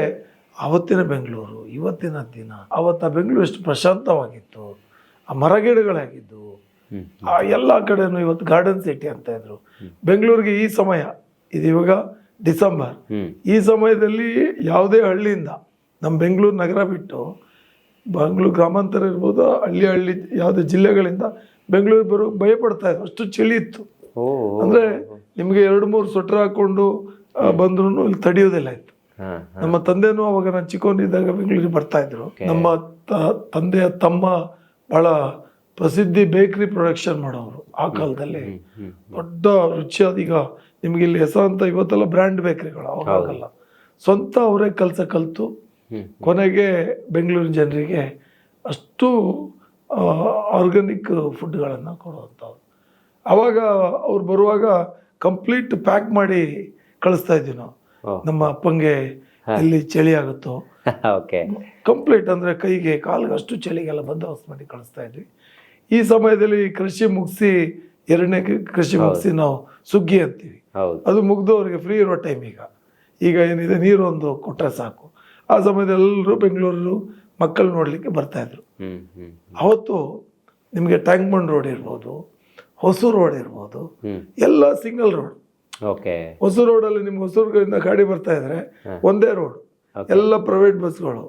ಅವತ್ತಿನ ಬೆಂಗಳೂರು, ಇವತ್ತಿನ ದಿನ, ಅವತ್ತು ಆ ಬೆಂಗಳೂರು ಎಷ್ಟು ಪ್ರಶಾಂತವಾಗಿತ್ತು, ಆ ಮರಗಿಡಗಳಾಗಿದ್ದು, ಆ ಎಲ್ಲ ಕಡೆನೂ ಇವತ್ತು ಗಾರ್ಡನ್ ಸಿಟಿ ಅಂತ ಇದ್ರು. ಬೆಂಗಳೂರಿಗೆ ಈ ಸಮಯ ಇದು ಇವಾಗ ಡಿಸೆಂಬರ್, ಈ ಸಮಯದಲ್ಲಿ ಯಾವುದೇ ಹಳ್ಳಿಯಿಂದ, ನಮ್ಮ ಬೆಂಗಳೂರು ನಗರ ಬಿಟ್ಟು ಬೆಂಗಳೂರು ಗ್ರಾಮಾಂತರ ಇರ್ಬೋದು, ಹಳ್ಳಿ ಯಾವುದೇ ಜಿಲ್ಲೆಗಳಿಂದ ಬೆಂಗಳೂರು ಬರೋ ಭಯ ಪಡ್ತಾ ಇದ್ರು, ಅಷ್ಟು ಚಳಿ ಇತ್ತು. ಅಂದ್ರೆ ನಿಮ್ಗೆ 2-3 ಸ್ವೆಟರ್ ಹಾಕೊಂಡು ಬಂದ್ರು ಇಲ್ಲಿ ತಡೆಯೋದಿಲ್ಲ ಇತ್ತು. ನಮ್ಮ ತಂದೆನೂ ಅವಾಗ ನಾನು ಚಿಕ್ಕವನಿದ್ದಾಗ ಬೆಂಗಳೂರಿಗೆ ಬರ್ತಾ ಇದ್ರು. ನಮ್ಮ ತಂದೆಯ ತಮ್ಮ ಬಹಳ ಪ್ರಸಿದ್ಧಿ ಬೇಕರಿ ಪ್ರೊಡಕ್ಷನ್ ಮಾಡೋರು ಆ ಕಾಲದಲ್ಲಿ. ದೊಡ್ಡ ರುಚಿಯಾದ, ಈಗ ನಿಮ್ಗೆ ಇಲ್ಲಿ ಹೆಸರಂತ ಇವತ್ತೆಲ್ಲ ಬ್ರ್ಯಾಂಡ್ ಬೇಕರಿಗಳು, ಅವಾಗಲ್ಲ, ಸ್ವಂತ ಅವರೇ ಕಲಿತು ಕೊನೆಗೆ ಬೆಂಗಳೂರಿನ ಜನರಿಗೆ ಅಷ್ಟು ಆರ್ಗಾನಿಕ್ ಫುಡ್ಗಳನ್ನು ಕೊಡುವಂಥವ್ರು. ಅವಾಗ ಅವ್ರು ಬರುವಾಗ ಕಂಪ್ಲೀಟ್ ಪ್ಯಾಕ್ ಮಾಡಿ ಕಳಿಸ್ತಾ ಇದ್ವಿ ನಾವು. ನಮ್ಮ ಅಪ್ಪಂಗೆ ಎಲ್ಲಿ ಚಳಿ ಆಗುತ್ತೋ ಓಕೆ, ಕಂಪ್ಲೀಟ್ ಅಂದರೆ ಕೈಗೆ ಕಾಲಿಗೆ ಅಷ್ಟು ಚಳಿಗೆಲ್ಲ ಬಂದೋಬಸ್ತ್ ಮಾಡಿ ಕಳಿಸ್ತಾ ಇದ್ವಿ. ಈ ಸಮಯದಲ್ಲಿ ಕೃಷಿ ಮುಗಿಸಿ 2ನೇ ಕೃಷಿ ಮುಗಿಸಿ ನಾವು ಸುಗ್ಗಿ ಅಂತೀವಿ, ಅದು ಮುಗ್ದು ಅವ್ರಿಗೆ ಫ್ರೀ ಇರೋ ಟೈಮ್. ಈಗ ಏನಿದೆ ನೀರು ಒಂದು ಕೊಟ್ಟರೆ ಸಾಕು. ಆ ಸಮಯದಲ್ಲಿ ಎಲ್ಲರೂ ಬೆಂಗಳೂರು ಮಕ್ಕಳು ನೋಡಲಿಕ್ಕೆ ಬರ್ತಾಯಿದ್ರು. ಅವತ್ತು ನಿಮಗೆ ಟ್ಯಾಂಕ್ ಬಂಡ್ ರೋಡ್ ಇರ್ಬೋದು, ಹೊಸೂರು ರೋಡ್ ಇರ್ಬೋದು, ಎಲ್ಲ ಸಿಂಗಲ್ ರೋಡ್. ಹೊಸೂರು ರೋಡಲ್ಲಿ ನಿಮ್ಗೆ ಹೊಸೂರಿನಿಂದ ಗಾಡಿ ಬರ್ತಾ ಇದ್ರೆ ಒಂದೇ ರೋಡ್, ಎಲ್ಲ ಪ್ರೈವೇಟ್ ಬಸ್ಗಳು.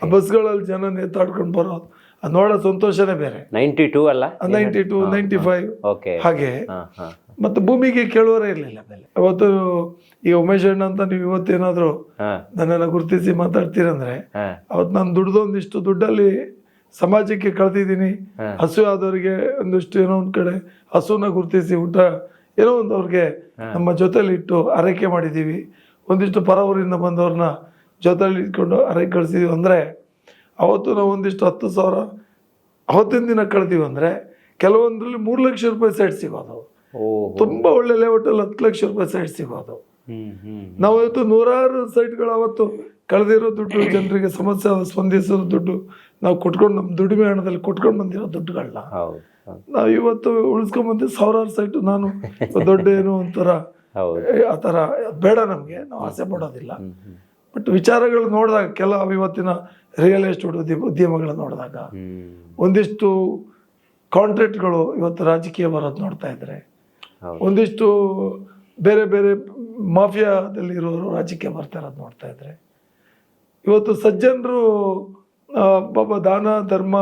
ಆ ಬಸ್ಗಳಲ್ಲಿ ಜನ ನೇತಾಡ್ಕೊಂಡು ಬರೋದು, ಅದು ನೋಡೋ ಸಂತೋಷನೇ ಬೇರೆ. 92 ಅಲ್ಲ, 92, 95 ಹಾಗೆ. ಮತ್ತೆ ಭೂಮಿಗೆ ಕೇಳುವರೇ ಇರಲಿಲ್ಲ ಬೆಲೆ. ಅವತ್ತು ಈಗ ಉಮೇಶ್ ಅಣ್ಣ ಅಂತ ನೀವು ಇವತ್ತೇನಾದ್ರು ನನ್ನನ್ನು ಗುರುತಿಸಿ ಮಾತಾಡ್ತೀರಂದ್ರೆ, ಅವತ್ತು ನಾನು ದುಡ್ದೊಂದಿಷ್ಟು ದುಡ್ಡಲ್ಲಿ ಸಮಾಜಕ್ಕೆ ಕಳೆದಿದ್ದೀನಿ. ಹಸು ಆದವರಿಗೆ ಒಂದಿಷ್ಟು ಏನೋ ಒಂದ್ ಕಡೆ ಹಸುನ ಗುರುತಿಸಿ ಊಟ ಏನೋ ಒಂದು ಅವ್ರಿಗೆ ನಮ್ಮ ಜೊತೆಲಿ ಇಟ್ಟು ಆರೈಕೆ ಮಾಡಿದ್ದೀವಿ. ಒಂದಿಷ್ಟು ಪರ ಊರಿಂದ ಬಂದವ್ರನ್ನ ಜೊತೆಲಿ ಇಟ್ಕೊಂಡು ಆರೈಕೆ ಕಳಿಸಿದ್ವಿ. ಅಂದರೆ ಅವತ್ತು ನಾವು ಒಂದಿಷ್ಟು 10,000 ಅವತ್ತಿನ ದಿನ ಕಳೆದೀವಿ. ಅಂದರೆ ಕೆಲವೊಂದ್ರಲ್ಲಿ 3 ಲಕ್ಷ ರೂಪಾಯಿ ಸೈಟ್ ಸಿಗೋದು, ತುಂಬ ಒಳ್ಳೆ ಲೇಔಟಲ್ಲಿ 10 ಲಕ್ಷ ರೂಪಾಯಿ ಸೈಟ್ ಸಿಗೋದು. ನಾವು ಇವತ್ತು 100 ಸೈಟ್ಗಳು ಅವತ್ತು ಕಳೆದಿರೋ ದುಡ್ಡು, ಜನರಿಗೆ ಸಮಸ್ಯೆ ಸ್ಪಂದಿಸೋ ದುಡ್ಡು ನಾವು ಕೊಟ್ಕೊಂಡು, ನಮ್ಮ ದುಡಿಮೆ ಹಣದಲ್ಲಿ ಕೊಟ್ಕೊಂಡು ಬಂದಿರೋ ದುಡ್ಡುಗಳನ್ನ ನಾವು ಇವತ್ತು ಉಳಿಸ್ಕೊಂಡ್ಬಂದು 1000 ಸೈಟು. ನಾನು ದೊಡ್ಡ ಏನೋ ಒಂಥರ ಆ ಥರ ಬೇಡ, ನಮಗೆ ನಾವು ಆಸೆ ಪಡೋದಿಲ್ಲ. ಬಟ್ ವಿಚಾರಗಳು ನೋಡಿದಾಗ, ಕೆಲವು ಇವತ್ತಿನ ರಿಯಲ್ ಎಸ್ಟೇಟ್ ಉದ್ಯಮಗಳು ನೋಡಿದಾಗ, ಒಂದಿಷ್ಟು ಕಾಂಟ್ರಾಕ್ಟ್ಗಳು ಇವತ್ತು ರಾಜಕೀಯ ಬರೋದು ನೋಡ್ತಾ ಇದ್ರೆ, ಒಂದಿಷ್ಟು ಬೇರೆ ಬೇರೆ ಮಾಫಿಯಾದಲ್ಲಿ ಇರೋರು ರಾಜಕೀಯ ಬರ್ತಾ ಇರೋದು ನೋಡ್ತಾ ಇದ್ರೆ, ಇವತ್ತು ಸಜ್ಜನರು ಪಾಪ ದಾನ ಧರ್ಮ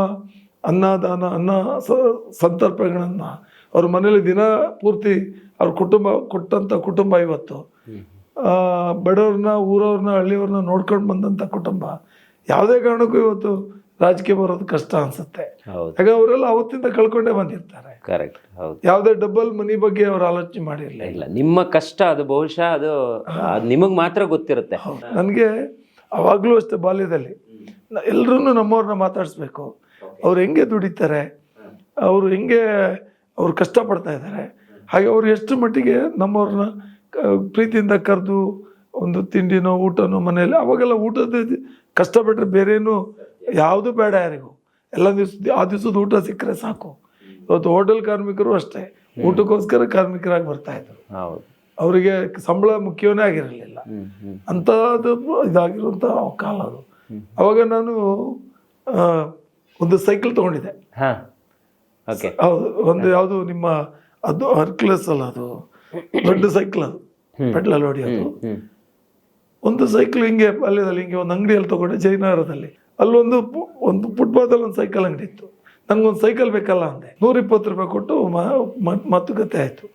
ಅನ್ನದಾನ ಸಂತರ್ಪಣೆಗಳನ್ನ ಅವ್ರ ಮನೇಲಿ ದಿನ ಪೂರ್ತಿ ಅವ್ರ ಕುಟುಂಬ ಕೊಟ್ಟಂಥ ಕುಟುಂಬ ಇವತ್ತು ಬಡವ್ರನ್ನ, ಊರವ್ರನ್ನ, ಹಳ್ಳಿಯವ್ರನ್ನ ನೋಡ್ಕೊಂಡು ಬಂದಂಥ ಕುಟುಂಬ ಯಾವುದೇ ಕಾರಣಕ್ಕೂ ಇವತ್ತು ರಾಜಕೀಯ ಬರೋದು ಕಷ್ಟ ಅನ್ಸುತ್ತೆ. ಯಾಕಂದ್ರೆ ಅವರೆಲ್ಲ ಅವತ್ತಿಂದ ಕಳ್ಕೊಂಡೇ ಬಂದಿರ್ತಾರೆ. ಯಾವುದೇ ಡಬಲ್ ಮನಿ ಬಗ್ಗೆ ಅವ್ರು ಆಲೋಚನೆ ಮಾಡಿರಲಿಲ್ಲ. ನಿಮ್ಮ ಕಷ್ಟ ಅದು ಬಹುಶಃ ಅದು ನಿಮಗ್ ಮಾತ್ರ ಗೊತ್ತಿರುತ್ತೆ. ನನಗೆ ಅವಾಗ್ಲೂ ಅಷ್ಟೇ, ಬಾಲ್ಯದಲ್ಲಿ ಎಲ್ರೂ ನಮ್ಮವ್ರನ್ನ ಮಾತಾಡಿಸ್ಬೇಕು. ಅವ್ರು ಹೆಂಗೆ ದುಡಿತಾರೆ, ಅವರು ಹೆಂಗೆ ಅವ್ರು ಕಷ್ಟಪಡ್ತಾ ಇದ್ದಾರೆ, ಹಾಗೆ ಅವ್ರು ಎಷ್ಟು ಮಟ್ಟಿಗೆ ನಮ್ಮವ್ರನ್ನ ಪ್ರೀತಿಯಿಂದ ಕರೆದು ಒಂದು ತಿಂಡಿನೋ ಊಟನೋ ಮನೆಯಲ್ಲಿ, ಅವಾಗೆಲ್ಲ ಊಟದ ಕಷ್ಟಪಟ್ಟರೆ ಬೇರೇನು ಯಾವುದು ಬೇಡ ಯಾರಿಗೂ. ಎಲ್ಲ ಆ ದಿವಸದ ಊಟ ಸಿಕ್ಕರೆ ಸಾಕು. ಇವತ್ತು ಹೋಟೆಲ್ ಕಾರ್ಮಿಕರು ಅಷ್ಟೇ, ಊಟಕ್ಕೋಸ್ಕರ ಕಾರ್ಮಿಕರಾಗಿ ಬರ್ತಾ ಇದ್ರು. ಅವರಿಗೆ ಸಂಬಳ ಮುಖ್ಯವೇ ಆಗಿರಲಿಲ್ಲ. ಅಂಥದ್ದು ಇದಾಗಿರುವಂಥ ಕಾಲ ಅದು. ಅವಾಗ ನಾನು ಒಂದು ಸೈಕಲ್ ತಗೊಂಡಿದ್ದೆ. ಹೌದು, ಒಂದು ಯಾವುದು ನಿಮ್ಮ ಅದು ಹರ್ಕ್ಲೆಸ್ ಅಲ್ಲ, ಅದು ದೊಡ್ಡ ಸೈಕಲ್, ಅದು ಪೆಟ್ಲಲ್ಲಿ ಹೊಡಿಯೋದು. ಒಂದು ಸೈಕಲ್ ಹಿಂಗೆ ಬಾಲ್ಯದಲ್ಲಿ ಹಿಂಗೆ ಒಂದು ಅಂಗಡಿಯಲ್ಲಿ ತಗೊಂಡೆ, ಜಯನಗರದಲ್ಲಿ. ಅಲ್ಲೊಂದು ಫುಟ್ಪಾತಲ್ಲಿ ಒಂದು ಸೈಕಲ್ ಅಂಗಡಿ ಇತ್ತು. ನಂಗೊಂದು ಸೈಕಲ್ ಬೇಕಲ್ಲ ಅಂದೆ. 120 ರೂಪಾಯಿ ಕೊಟ್ಟು ಮಾತುಕತೆ ಆಯಿತು.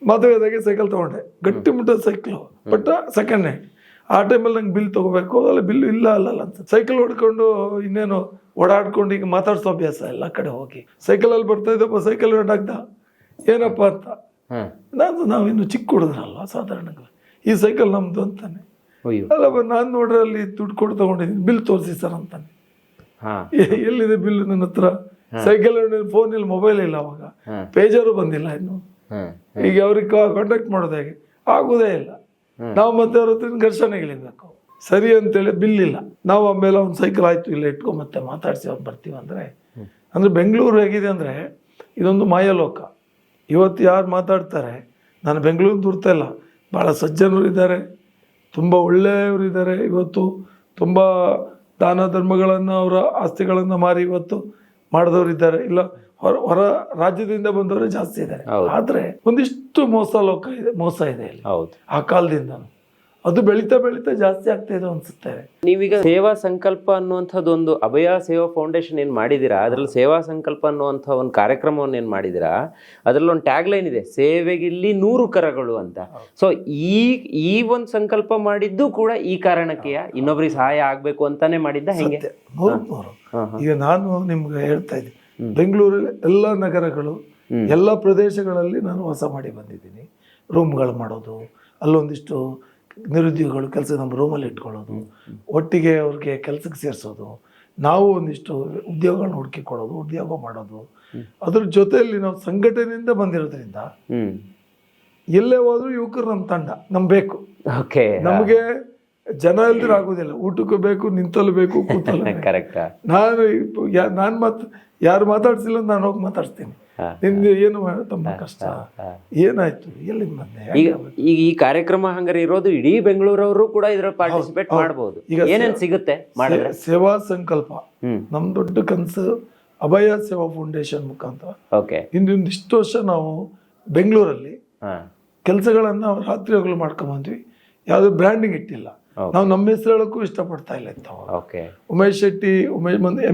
ಮಾತುಕತೆಗೆ ಸೈಕಲ್ ತೊಗೊಂಡೆ, ಗಟ್ಟಿ ಮುಟ್ಟದ ಸೈಕಲು, ಬಟ್ ಸೆಕೆಂಡ್ ಹ್ಯಾಂಡ್. ಆ ಟೈಮಲ್ಲಿ ನಂಗೆ ಬಿಲ್ ತೊಗೋಬೇಕು, ಅಲ್ಲ ಬಿಲ್ಲು ಇಲ್ಲ ಅಲ್ಲಲ್ಲ ಅಂತ ಸೈಕಲ್ ಹೊಡ್ಕೊಂಡು ಇನ್ನೇನು ಓಡಾಡ್ಕೊಂಡು ಈಗ ಮಾತಾಡ್ಸೋ ಅಭ್ಯಾಸ ಎಲ್ಲ ಕಡೆ ಹೋಗಿ. ಸೈಕಲಲ್ಲಿ ಬರ್ತಾ ಇದ್ದಪ್ಪ, ಸೈಕಲ್ ಹೊರಟಾಗ್ದ ಏನಪ್ಪ ಅಂತ. ನಾವಿನ್ನು ಚಿಕ್ಕ ಹುಡುಗರಲ್ಲ, ಸಾಧಾರಣ ಈ ಸೈಕಲ್ ನಮ್ದು ಅಂತಾನೆ. ಅಲ್ಲಪ್ಪ, ನಾನು ನೋಡ್ರೆ ಅಲ್ಲಿ ದುಡ್ಡು ಕೊಟ್ಟು ತಗೊಂಡಿದ್ದೀನಿ, ಬಿಲ್ ತೋರಿಸಿ ಸರ್ ಅಂತಾನೆ. ಎಲ್ಲಿದೆ ಬಿಲ್ ನನ್ನ ಹತ್ರ? ಸೈಕಲ್ ಫೋನಲ್ಲಿ ಮೊಬೈಲ್ ಇಲ್ಲ, ಅವಾಗ ಪೇಜರು ಬಂದಿಲ್ಲ ಇನ್ನು. ಈಗ ಅವ್ರಿಗೆ ಕಾಂಟ್ಯಾಕ್ಟ್ ಮಾಡೋದು ಹೇಗೆ? ಆಗೋದೇ ಇಲ್ಲ. ನಾವು ಮತ್ತೆ ಅವ್ರ ಹತ್ರ ಘರ್ಷಣೆಗಳಿರ್ಬೇಕು. ಸರಿ ಅಂತೇಳಿ ಬಿಲ್ ಇಲ್ಲ. ನಾವು ಆಮೇಲೆ ಒಂದು ಸೈಕಲ್ ಆಯ್ತು ಇಲ್ಲ ಇಟ್ಕೊ ಮತ್ತೆ ಮಾತಾಡ್ಸಿ ಅವ್ರು ಬರ್ತೀವಿ ಅಂದರೆ ಬೆಂಗಳೂರು ಹೇಗಿದೆ ಅಂದರೆ ಇದೊಂದು ಮಾಯಲೋಕ. ಇವತ್ತು ಯಾರು ಮಾತಾಡ್ತಾರೆ, ನಾನು ಬೆಂಗಳೂರು ದೂರ್ತಾ ಇಲ್ಲ, ಭಾಳ ಸಜ್ಜನರು ಇದ್ದಾರೆ, ತುಂಬ ಒಳ್ಳೆಯವರು ಇದ್ದಾರೆ. ಇವತ್ತು ತುಂಬ ದಾನ ಧರ್ಮಗಳನ್ನು, ಅವರ ಆಸ್ತಿಗಳನ್ನು ಮಾರಿ ಇವತ್ತು ಮಾಡಿದವರು ಇದ್ದಾರೆ. ಇಲ್ಲ ಹೊರ ರಾಜ್ಯದಿಂದ ಬಂದವರೇ ಜಾಸ್ತಿ ಇದ್ದಾರೆ. ಆದರೆ ಒಂದಿಷ್ಟು ಮೋಸ ಇದೆ ಇಲ್ಲಿ. ಆ ಕಾಲದಿಂದ ಅದು ಬೆಳೀತಾ ಬೆಳೀತಾ ಜಾಸ್ತಿ ಆಗ್ತಾ ಇದೆ ಅನ್ಸುತ್ತೆ. ನೀವೀಗ ಸೇವಾ ಸಂಕಲ್ಪ ಅನ್ನುವಂಥದ್ದು ಒಂದು ಅಭಯ ಸೇವಾ ಫೌಂಡೇಶನ್ ಏನು ಮಾಡಿದ್ದೀರಾ, ಅದರಲ್ಲಿ ಸೇವಾ ಸಂಕಲ್ಪ ಅನ್ನುವಂಥ ಒಂದು ಕಾರ್ಯಕ್ರಮವನ್ನು ಏನು ಮಾಡಿದ್ದೀರಾ, ಅದರಲ್ಲಿ ಒಂದು ಟ್ಯಾಗ್ ಲೈನ್ ಇದೆ, ಸೇವೆಗಿಲ್ಲಿ 100 ಕರಗಳು ಅಂತ. ಸೊ ಈ ಒಂದು ಸಂಕಲ್ಪ ಮಾಡಿದ್ದು ಕೂಡ ಈ ಕಾರಣಕ್ಕೆ, ಇನ್ನೊಬ್ಬರಿಗೆ ಸಹಾಯ ಆಗಬೇಕು ಅಂತಾನೆ ಮಾಡಿದ್ದ ಹೆಂಗೆ? ಈಗ ನಾನು ನಿಮ್ಗೆ ಹೇಳ್ತಾ ಇದ್ದೀನಿ, ಬೆಂಗಳೂರಲ್ಲಿ ಎಲ್ಲ ನಗರಗಳು, ಎಲ್ಲ ಪ್ರದೇಶಗಳಲ್ಲಿ ನಾನು ವಾಸ ಮಾಡಿ ಬಂದಿದ್ದೀನಿ. ರೂಮ್ಗಳು ಮಾಡೋದು, ಅಲ್ಲೊಂದಿಷ್ಟು ನಿರುದ್ಯೋಗಿಗಳು ಕೆಲಸ ನಮ್ಮ ರೂಮಲ್ಲಿ ಇಟ್ಕೊಳ್ಳೋದು, ಒಟ್ಟಿಗೆ ಅವ್ರಿಗೆ ಕೆಲಸಕ್ಕೆ ಸೇರಿಸೋದು, ನಾವು ಒಂದಿಷ್ಟು ಉದ್ಯೋಗಗಳನ್ನ ಹುಡುಕಿ ಕೊಡೋದು, ಉದ್ಯೋಗ ಮಾಡೋದು, ಅದ್ರ ಜೊತೆಯಲ್ಲಿ ನಾವು ಸಂಘಟನೆಯಿಂದ ಬಂದಿರೋದ್ರಿಂದ ಎಲ್ಲೇ ಹೋದ್ರು ಯುವಕರು ನಮ್ಮ ತಂಡ ನಮ್ ಬೇಕು. ಓಕೆ, ನಮಗೆ ಜನ ಇಲ್ದಿರ ಆಗೋದಿಲ್ಲ. ಊಟಕ್ಕೂ ಬೇಕು, ನಿಂತಲ್ಲೂ ಬೇಕು, ಕೂತಲ್ಲೂ ಬೇಕು. ಕರೆಕ್ಟ್. ನಾನು ಯಾರು ಮಾತಾಡ್ಸಿಲ್ಲ ನಾನು ಹೋಗಿ ಮಾತಾಡ್ತೀನಿ. ನಿಮ್ದು ಏನು ತುಂಬ ಕಷ್ಟ, ಏನಾಯ್ತು, ಎಲ್ಲಿಂದ ಬಂದೆ. ಈಗ ಈ ಕಾರ್ಯಕ್ರಮ ಹಂಗಾರೆ ಇರೋದು ಇಡೀ ಬೆಂಗಳೂರವರು ಕೂಡ ಇದ್ರ ಪಾರ್ಟಿಸಿಪೇಟ್ ಮಾಡಬಹುದು. ಏನೇನ್ ಸಿಗುತ್ತೆ ಮಾಡಿದ್ರೆ? ಸೇವಾ ಸಂಕಲ್ಪ ನಮ್ ದೊಡ್ಡ ಕನಸು ಅಭಯ ಸೇವಾ ಫೌಂಡೇಶನ್ ಮುಖಾಂತರ ಓಕೆ ಇನ್ನೊಂದಿಷ್ಟು ವರ್ಷ ನಾವು ಬೆಂಗಳೂರಲ್ಲಿ ಕೆಲಸಗಳನ್ನ ರಾತ್ರಿ ಹಗಲು ಮಾಡ್ಕೊಂಬಂದ್ವಿ. ಯಾವ್ದು ಬ್ರ್ಯಾಂಡಿಂಗ್ ಇಟ್ಟಿಲ್ಲ. ನಾವು ನಮ್ಮ ಹೆಸರು ಹೇಳಕ್ಕೂ ಇಷ್ಟಪಡ್ತಾ ಇಲ್ಲ ಇತ್ತು. ಉಮೇಶ್ ಶೆಟ್ಟಿ,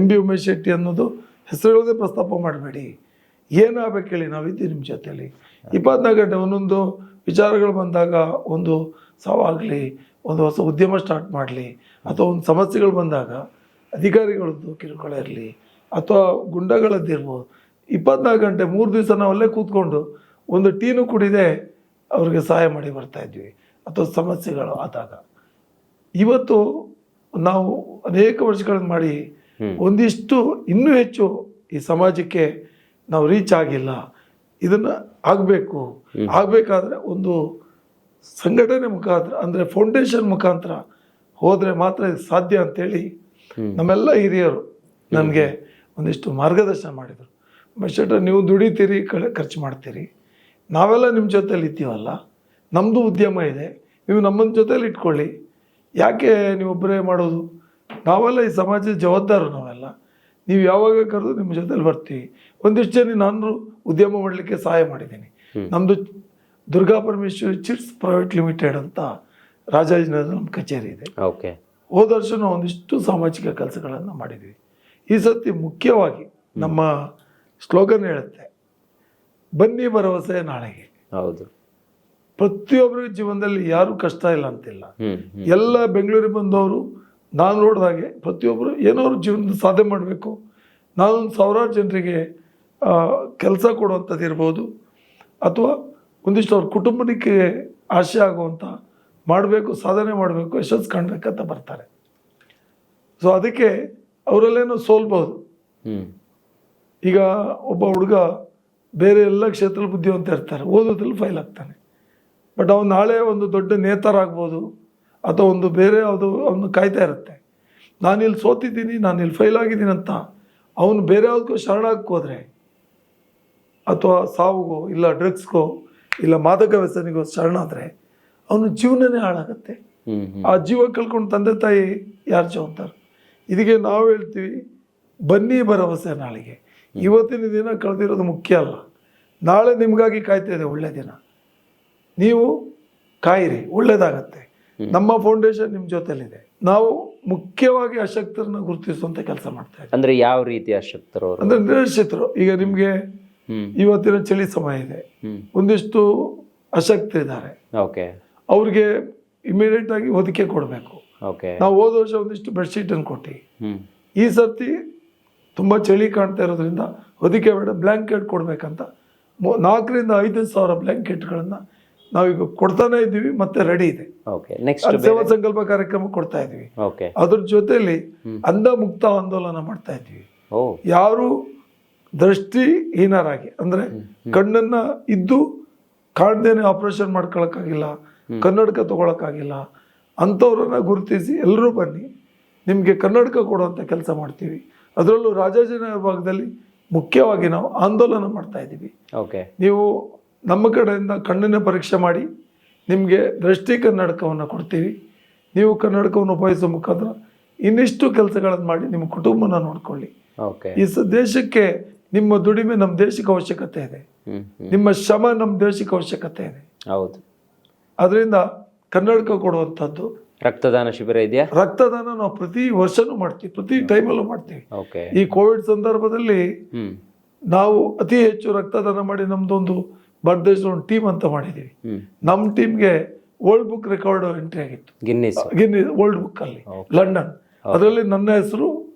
MB ಉಮೇಶ್ ಶೆಟ್ಟಿ ಅನ್ನೋದು ಹೆಸರು ಹೇಳೋದೇ ಪ್ರಸ್ತಾಪ ಮಾಡಬೇಡಿ. ಏನಾಗಬೇಕು ಹೇಳಿ, ನಾವಿದ್ದೀವಿ ನಿಮ್ಮ ಜೊತೆಲಿ 24 ಗಂಟೆ. ಒಂದೊಂದು ವಿಚಾರಗಳು ಬಂದಾಗ, ಒಂದು ಸಾವಾಗಲಿ, ಒಂದು ಹೊಸ ಉದ್ಯಮ ಸ್ಟಾರ್ಟ್ ಮಾಡಲಿ, ಅಥವಾ ಒಂದು ಸಮಸ್ಯೆಗಳು ಬಂದಾಗ ಅಧಿಕಾರಿಗಳದ್ದು ಕಿರುಕುಳ ಇರಲಿ ಅಥವಾ ಗುಂಡಗಳದ್ದಿರ್ಬೋದು, 24 ಗಂಟೆ 3 ದಿವಸ ನಾವು ಅಲ್ಲೇ ಕೂತ್ಕೊಂಡು ಒಂದು ಟೀನು ಕುಡಿದೆ ಅವ್ರಿಗೆ ಸಹಾಯ ಮಾಡಿ ಬರ್ತಾ ಇದ್ವಿ ಅಥವಾ ಸಮಸ್ಯೆಗಳು ಆದಾಗ. ಇವತ್ತು ನಾವು ಅನೇಕ ವರ್ಷಗಳನ್ನು ಮಾಡಿ ಒಂದಿಷ್ಟು ಇನ್ನೂ ಹೆಚ್ಚು ಈ ಸಮಾಜಕ್ಕೆ ನಾವು ರೀಚ್ ಆಗಿಲ್ಲ. ಇದನ್ನ ಆಗಬೇಕಾದ್ರೆ ಒಂದು ಸಂಘಟನೆ ಮುಖಾಂತರ, ಅಂದರೆ ಫೌಂಡೇಶನ್ ಮುಖಾಂತರ ಹೋದರೆ ಮಾತ್ರ ಇದು ಸಾಧ್ಯ ಅಂತೇಳಿ ನಮ್ಮೆಲ್ಲ ಹಿರಿಯರು ನನಗೆ ಒಂದಿಷ್ಟು ಮಾರ್ಗದರ್ಶನ ಮಾಡಿದರು. ಬಟ್ ನೀವು ದುಡಿತೀರಿ, ಖರ್ಚು ಮಾಡ್ತೀರಿ, ನಾವೆಲ್ಲ ನಿಮ್ಮ ಜೊತೆಲಿ ಇದ್ದೀವಲ್ಲ, ನಮ್ಮದು ಉದ್ಯಮ ಇದೆ, ನೀವು ನಮ್ಮನ್ನ ಜೊತೆಲಿ ಇಟ್ಕೊಳ್ಳಿ, ಯಾಕೆ ನೀವೊಬ್ಬರೇ ಮಾಡೋದು, ನಾವೆಲ್ಲ ಈ ಸಮಾಜದ ಜವಾಬ್ದಾರು, ನಾವೆಲ್ಲ ನೀವು ಯಾವಾಗ ಕರೆದು ನಿಮ್ಮ ಜೊತೆಲಿ ಬರ್ತೀವಿ. ಒಂದಿಷ್ಟು ಜನ ನಾನು ಉದ್ಯಮ ಮಾಡಲಿಕ್ಕೆ ಸಹಾಯ ಮಾಡಿದ್ದೀನಿ. ನಮ್ಮದು Durga Parameshwari chits private limited ಅಂತ ರಾಜಾಜಿನಗರ ನಮ್ಮ ಕಚೇರಿ ಇದೆ. ಓಕೆ, ಹೋದ ವರ್ಷ ನಾವು ಒಂದಿಷ್ಟು ಸಾಮಾಜಿಕ ಕೆಲಸಗಳನ್ನು ಮಾಡಿದ್ವಿ. ಈ ಸತಿ ಮುಖ್ಯವಾಗಿ ನಮ್ಮ ಸ್ಲೋಗನ್ ಹೇಳುತ್ತೆ, ಬನ್ನಿ ಭರವಸೆ ನಾಳೆಗೆ. ಹೌದು, ಪ್ರತಿಯೊಬ್ಬರ ಜೀವನದಲ್ಲಿ ಯಾರು ಕಷ್ಟ ಇಲ್ಲ ಅಂತಿಲ್ಲ. ಎಲ್ಲ ಬೆಂಗಳೂರಿಗೆ ಬಂದವರು ನಾನು ನೋಡಿದಾಗೆ ಪ್ರತಿಯೊಬ್ಬರು ಏನೋ ಜೀವನದ ಸಾಧನೆ ಮಾಡಬೇಕು. ನಾನೊಂದು 1000 ಜನರಿಗೆ ಕೆಲಸ ಕೊಡುವಂಥದ್ದು ಇರ್ಬೋದು, ಅಥವಾ ಒಂದಿಷ್ಟು ಅವ್ರ ಕುಟುಂಬಕ್ಕೆ ಆಶೆ ಆಗುವಂಥ ಮಾಡಬೇಕು, ಸಾಧನೆ ಮಾಡಬೇಕು, ಯಶಸ್ಸು ಕಾಣಬೇಕಂತ ಬರ್ತಾರೆ. ಸೊ ಅದಕ್ಕೆ ಅವರಲ್ಲೇನೋ ಸೋಲ್ಬೋದು. ಈಗ ಒಬ್ಬ ಹುಡುಗ ಬೇರೆ ಎಲ್ಲ ಕ್ಷೇತ್ರ ಬುದ್ಧಿವಂತ ಇರ್ತಾರೆ, ಓದೋದ್ರಲ್ಲಿ ಫೈಲ್ ಆಗ್ತಾನೆ. ಬಟ್ ಅವ್ನು ನಾಳೆ ಒಂದು ದೊಡ್ಡ ನೇತಾರಾಗ್ಬೋದು, ಅಥವಾ ಒಂದು ಬೇರೆ ಯಾವುದು ಅವನು ಕಾಯ್ತಾ ಇರುತ್ತೆ. ನಾನಿಲ್ಲಿ ಸೋತಿದ್ದೀನಿ, ನಾನಿಲ್ಲಿ ಫೈಲ್ ಆಗಿದ್ದೀನಿ ಅಂತ ಅವನು ಬೇರೆ ಯಾವುದಕ್ಕೂ ಶರಣಕ್ಕೆ ಹೋದರೆ, ಅಥವಾ ಸಾವುಗೋ ಇಲ್ಲ ಡ್ರಗ್ಸ್ಗೋ ಇಲ್ಲ ಮಾದಕ ವ್ಯಸನಿಗೋ ಶರಣಾದರೆ ಅವನು ಜೀವನನೇ ಹಾಳಾಗತ್ತೆ. ಆ ಜೀವ ಕಳ್ಕೊಂಡು ತಂದೆ ತಾಯಿ ಯಾರು ಜವಾಬ್ದಾರ? ಇದಕ್ಕೆ ನಾವು ಹೇಳ್ತೀವಿ, ಬನ್ನಿ ಭರವಸೆ ನಾಳೆಗೆ. ಇವತ್ತಿನ ದಿನ ಕಳೆದಿರೋದು ಮುಖ್ಯ ಅಲ್ಲ, ನಾಳೆ ನಿಮಗಾಗಿ ಕಾಯ್ತಾ ಇದೆ ಒಳ್ಳೆ ದಿನ. ನೀವು ಕಾಯಿರಿ, ಒಳ್ಳೇದಾಗತ್ತೆ. ನಮ್ಮ ಫೌಂಡೇಶನ್ ನಿಮ್ಮ ಜೊತೆಲಿದೆ. ನಾವು ಮುಖ್ಯವಾಗಿ ಅಶಕ್ತರನ್ನ ಗುರುತಿಸುವಂತ ಕೆಲಸ ಮಾಡ್ತಾ ಇದ್ದೀವಿ. ಅಂದ್ರೆ ಯಾವ ರೀತಿ ಅಶಕ್ತರು? ಅಂದ್ರೆ ನಿರಾಶ್ರಿತರು. ಈಗ ನಿಮ್ಗೆ ಇವತ್ತಿನ ಚಳಿ ಸಮಯ ಇದೆ, ಒಂದಿಷ್ಟು ಅಶಕ್ತರಿದ್ದಾರೆ, ಅವ್ರಿಗೆ ಇಮಿಡಿಯೇಟ್ ಆಗಿ ಹೊದಿಕೆ ಕೊಡಬೇಕು. ನಾವು ಹೋದ ವರ್ಷ ಒಂದಿಷ್ಟು ಬೆಡ್ಶೀಟ್ ಅನ್ನು ಕೊಟ್ಟು, ಈ ಸರ್ತಿ ತುಂಬಾ ಚಳಿ ಕಾಣ್ತಾ ಇರೋದ್ರಿಂದ ಹೊದಿಕೆ ಬೇಡ, ಬ್ಲ್ಯಾಂಕೆಟ್ ಕೊಡ್ಬೇಕಂತ 4,000 ರಿಂದ 5,000 ಬ್ಲ್ಯಾಂಕೆಟ್ಗಳನ್ನ ನಾವೀಗ ಕೊಡ್ತಾನೆ ಇದ್ದೀವಿ, ಮತ್ತೆ ರೆಡಿ ಇದೆ. ಸೇವಾ ಸಂಕಲ್ಪ ಕಾರ್ಯಕ್ರಮ ಕೊಡ್ತಾ ಇದ್ವಿ. ಅದ್ರ ಜೊತೆಲಿ ಅಂಧ ಮುಕ್ತ ಆಂದೋಲನ ಮಾಡ್ತಾ ಇದ್ವಿ. ಯಾರು ದೃಷ್ಟಿಹೀನರಾಗಿ, ಅಂದ್ರೆ ಕಣ್ಣನ್ನ ಇದ್ದು ಕಾಣ್ದೇನೆ ಆಪರೇಷನ್ ಮಾಡ್ಕೊಳಕ್ಕಾಗಿಲ್ಲ, ಕನ್ನಡಕ ತಗೊಳಕ್ಕಾಗಿಲ್ಲ ಅಂಥವ್ರನ್ನ ಗುರುತಿಸಿ ಎಲ್ಲರೂ ಬನ್ನಿ, ನಿಮ್ಗೆ ಕನ್ನಡಕ ಕೊಡುವಂತ ಕೆಲಸ ಮಾಡ್ತೀವಿ. ಅದರಲ್ಲೂ ರಾಜಾಜಿನಗರ ಭಾಗದಲ್ಲಿ ಮುಖ್ಯವಾಗಿ ನಾವು ಆಂದೋಲನ ಮಾಡ್ತಾ ಇದ್ದೀವಿ. ನೀವು ನಮ್ಮ ಕಡೆಯಿಂದ ಕಣ್ಣಿನ ಪರೀಕ್ಷೆ ಮಾಡಿ ನಿಮಗೆ ದೃಷ್ಟಿ ಕನ್ನಡಕವನ್ನು ಕೊಡ್ತೀವಿ. ನೀವು ಕನ್ನಡಕವನ್ನು ಉಪಯೋಗಿಸೋ ಮುಖಾಂತರ ಇನ್ನಿಷ್ಟು ಕೆಲಸಗಳನ್ನು ಮಾಡಿ ನಿಮ್ಮ ಕುಟುಂಬನ ನೋಡ್ಕೊಳ್ಳಿ. ಈ ದೇಶಕ್ಕೆ ನಿಮ್ಮ ದುಡಿಮೆ ನಮ್ಮ ದೇಶಕ್ಕೆ ಅವಶ್ಯಕತೆ ಇದೆ, ನಿಮ್ಮ ಶ್ರಮ ನಮ್ಮ ದೇಶಕ್ಕೆ ಅವಶ್ಯಕತೆ ಇದೆ. ಹೌದು, ಅದರಿಂದ ಕನ್ನಡಕ ಕೊಡುವಂಥದ್ದು. ರಕ್ತದಾನ ಶಿಬಿರ ಇದೆಯಾ? ರಕ್ತದಾನ ನಾವು ಪ್ರತಿ ವರ್ಷನೂ ಮಾಡ್ತೀವಿ, ಪ್ರತಿ ಟೈಮಲ್ಲೂ ಮಾಡ್ತೀವಿ. ಈ ಕೋವಿಡ್ ಸಂದರ್ಭದಲ್ಲಿ ನಾವು ಅತಿ ಹೆಚ್ಚು ರಕ್ತದಾನ ಮಾಡಿ ನಮ್ದೊಂದು ಭಾರತದೇಶದ ಒಂದು ಟೀಮ್ ಅಂತ ಮಾಡಿದೀವಿ. ನಮ್ಮ ಟೀಮ್ಗೆ ವರ್ಲ್ಡ್ ಬುಕ್ ರೆಕಾರ್ಡ್ ಎಂಟ್ರಿ ಆಗಿತ್ತು, ಗಿನ್ನಿಸ್ ವರ್ಲ್ಡ್ ಬುಕ್ ಅಲ್ಲಿ, ಲಂಡನ್. ಅದರಲ್ಲಿ ನನ್ನ ಹೆಸರು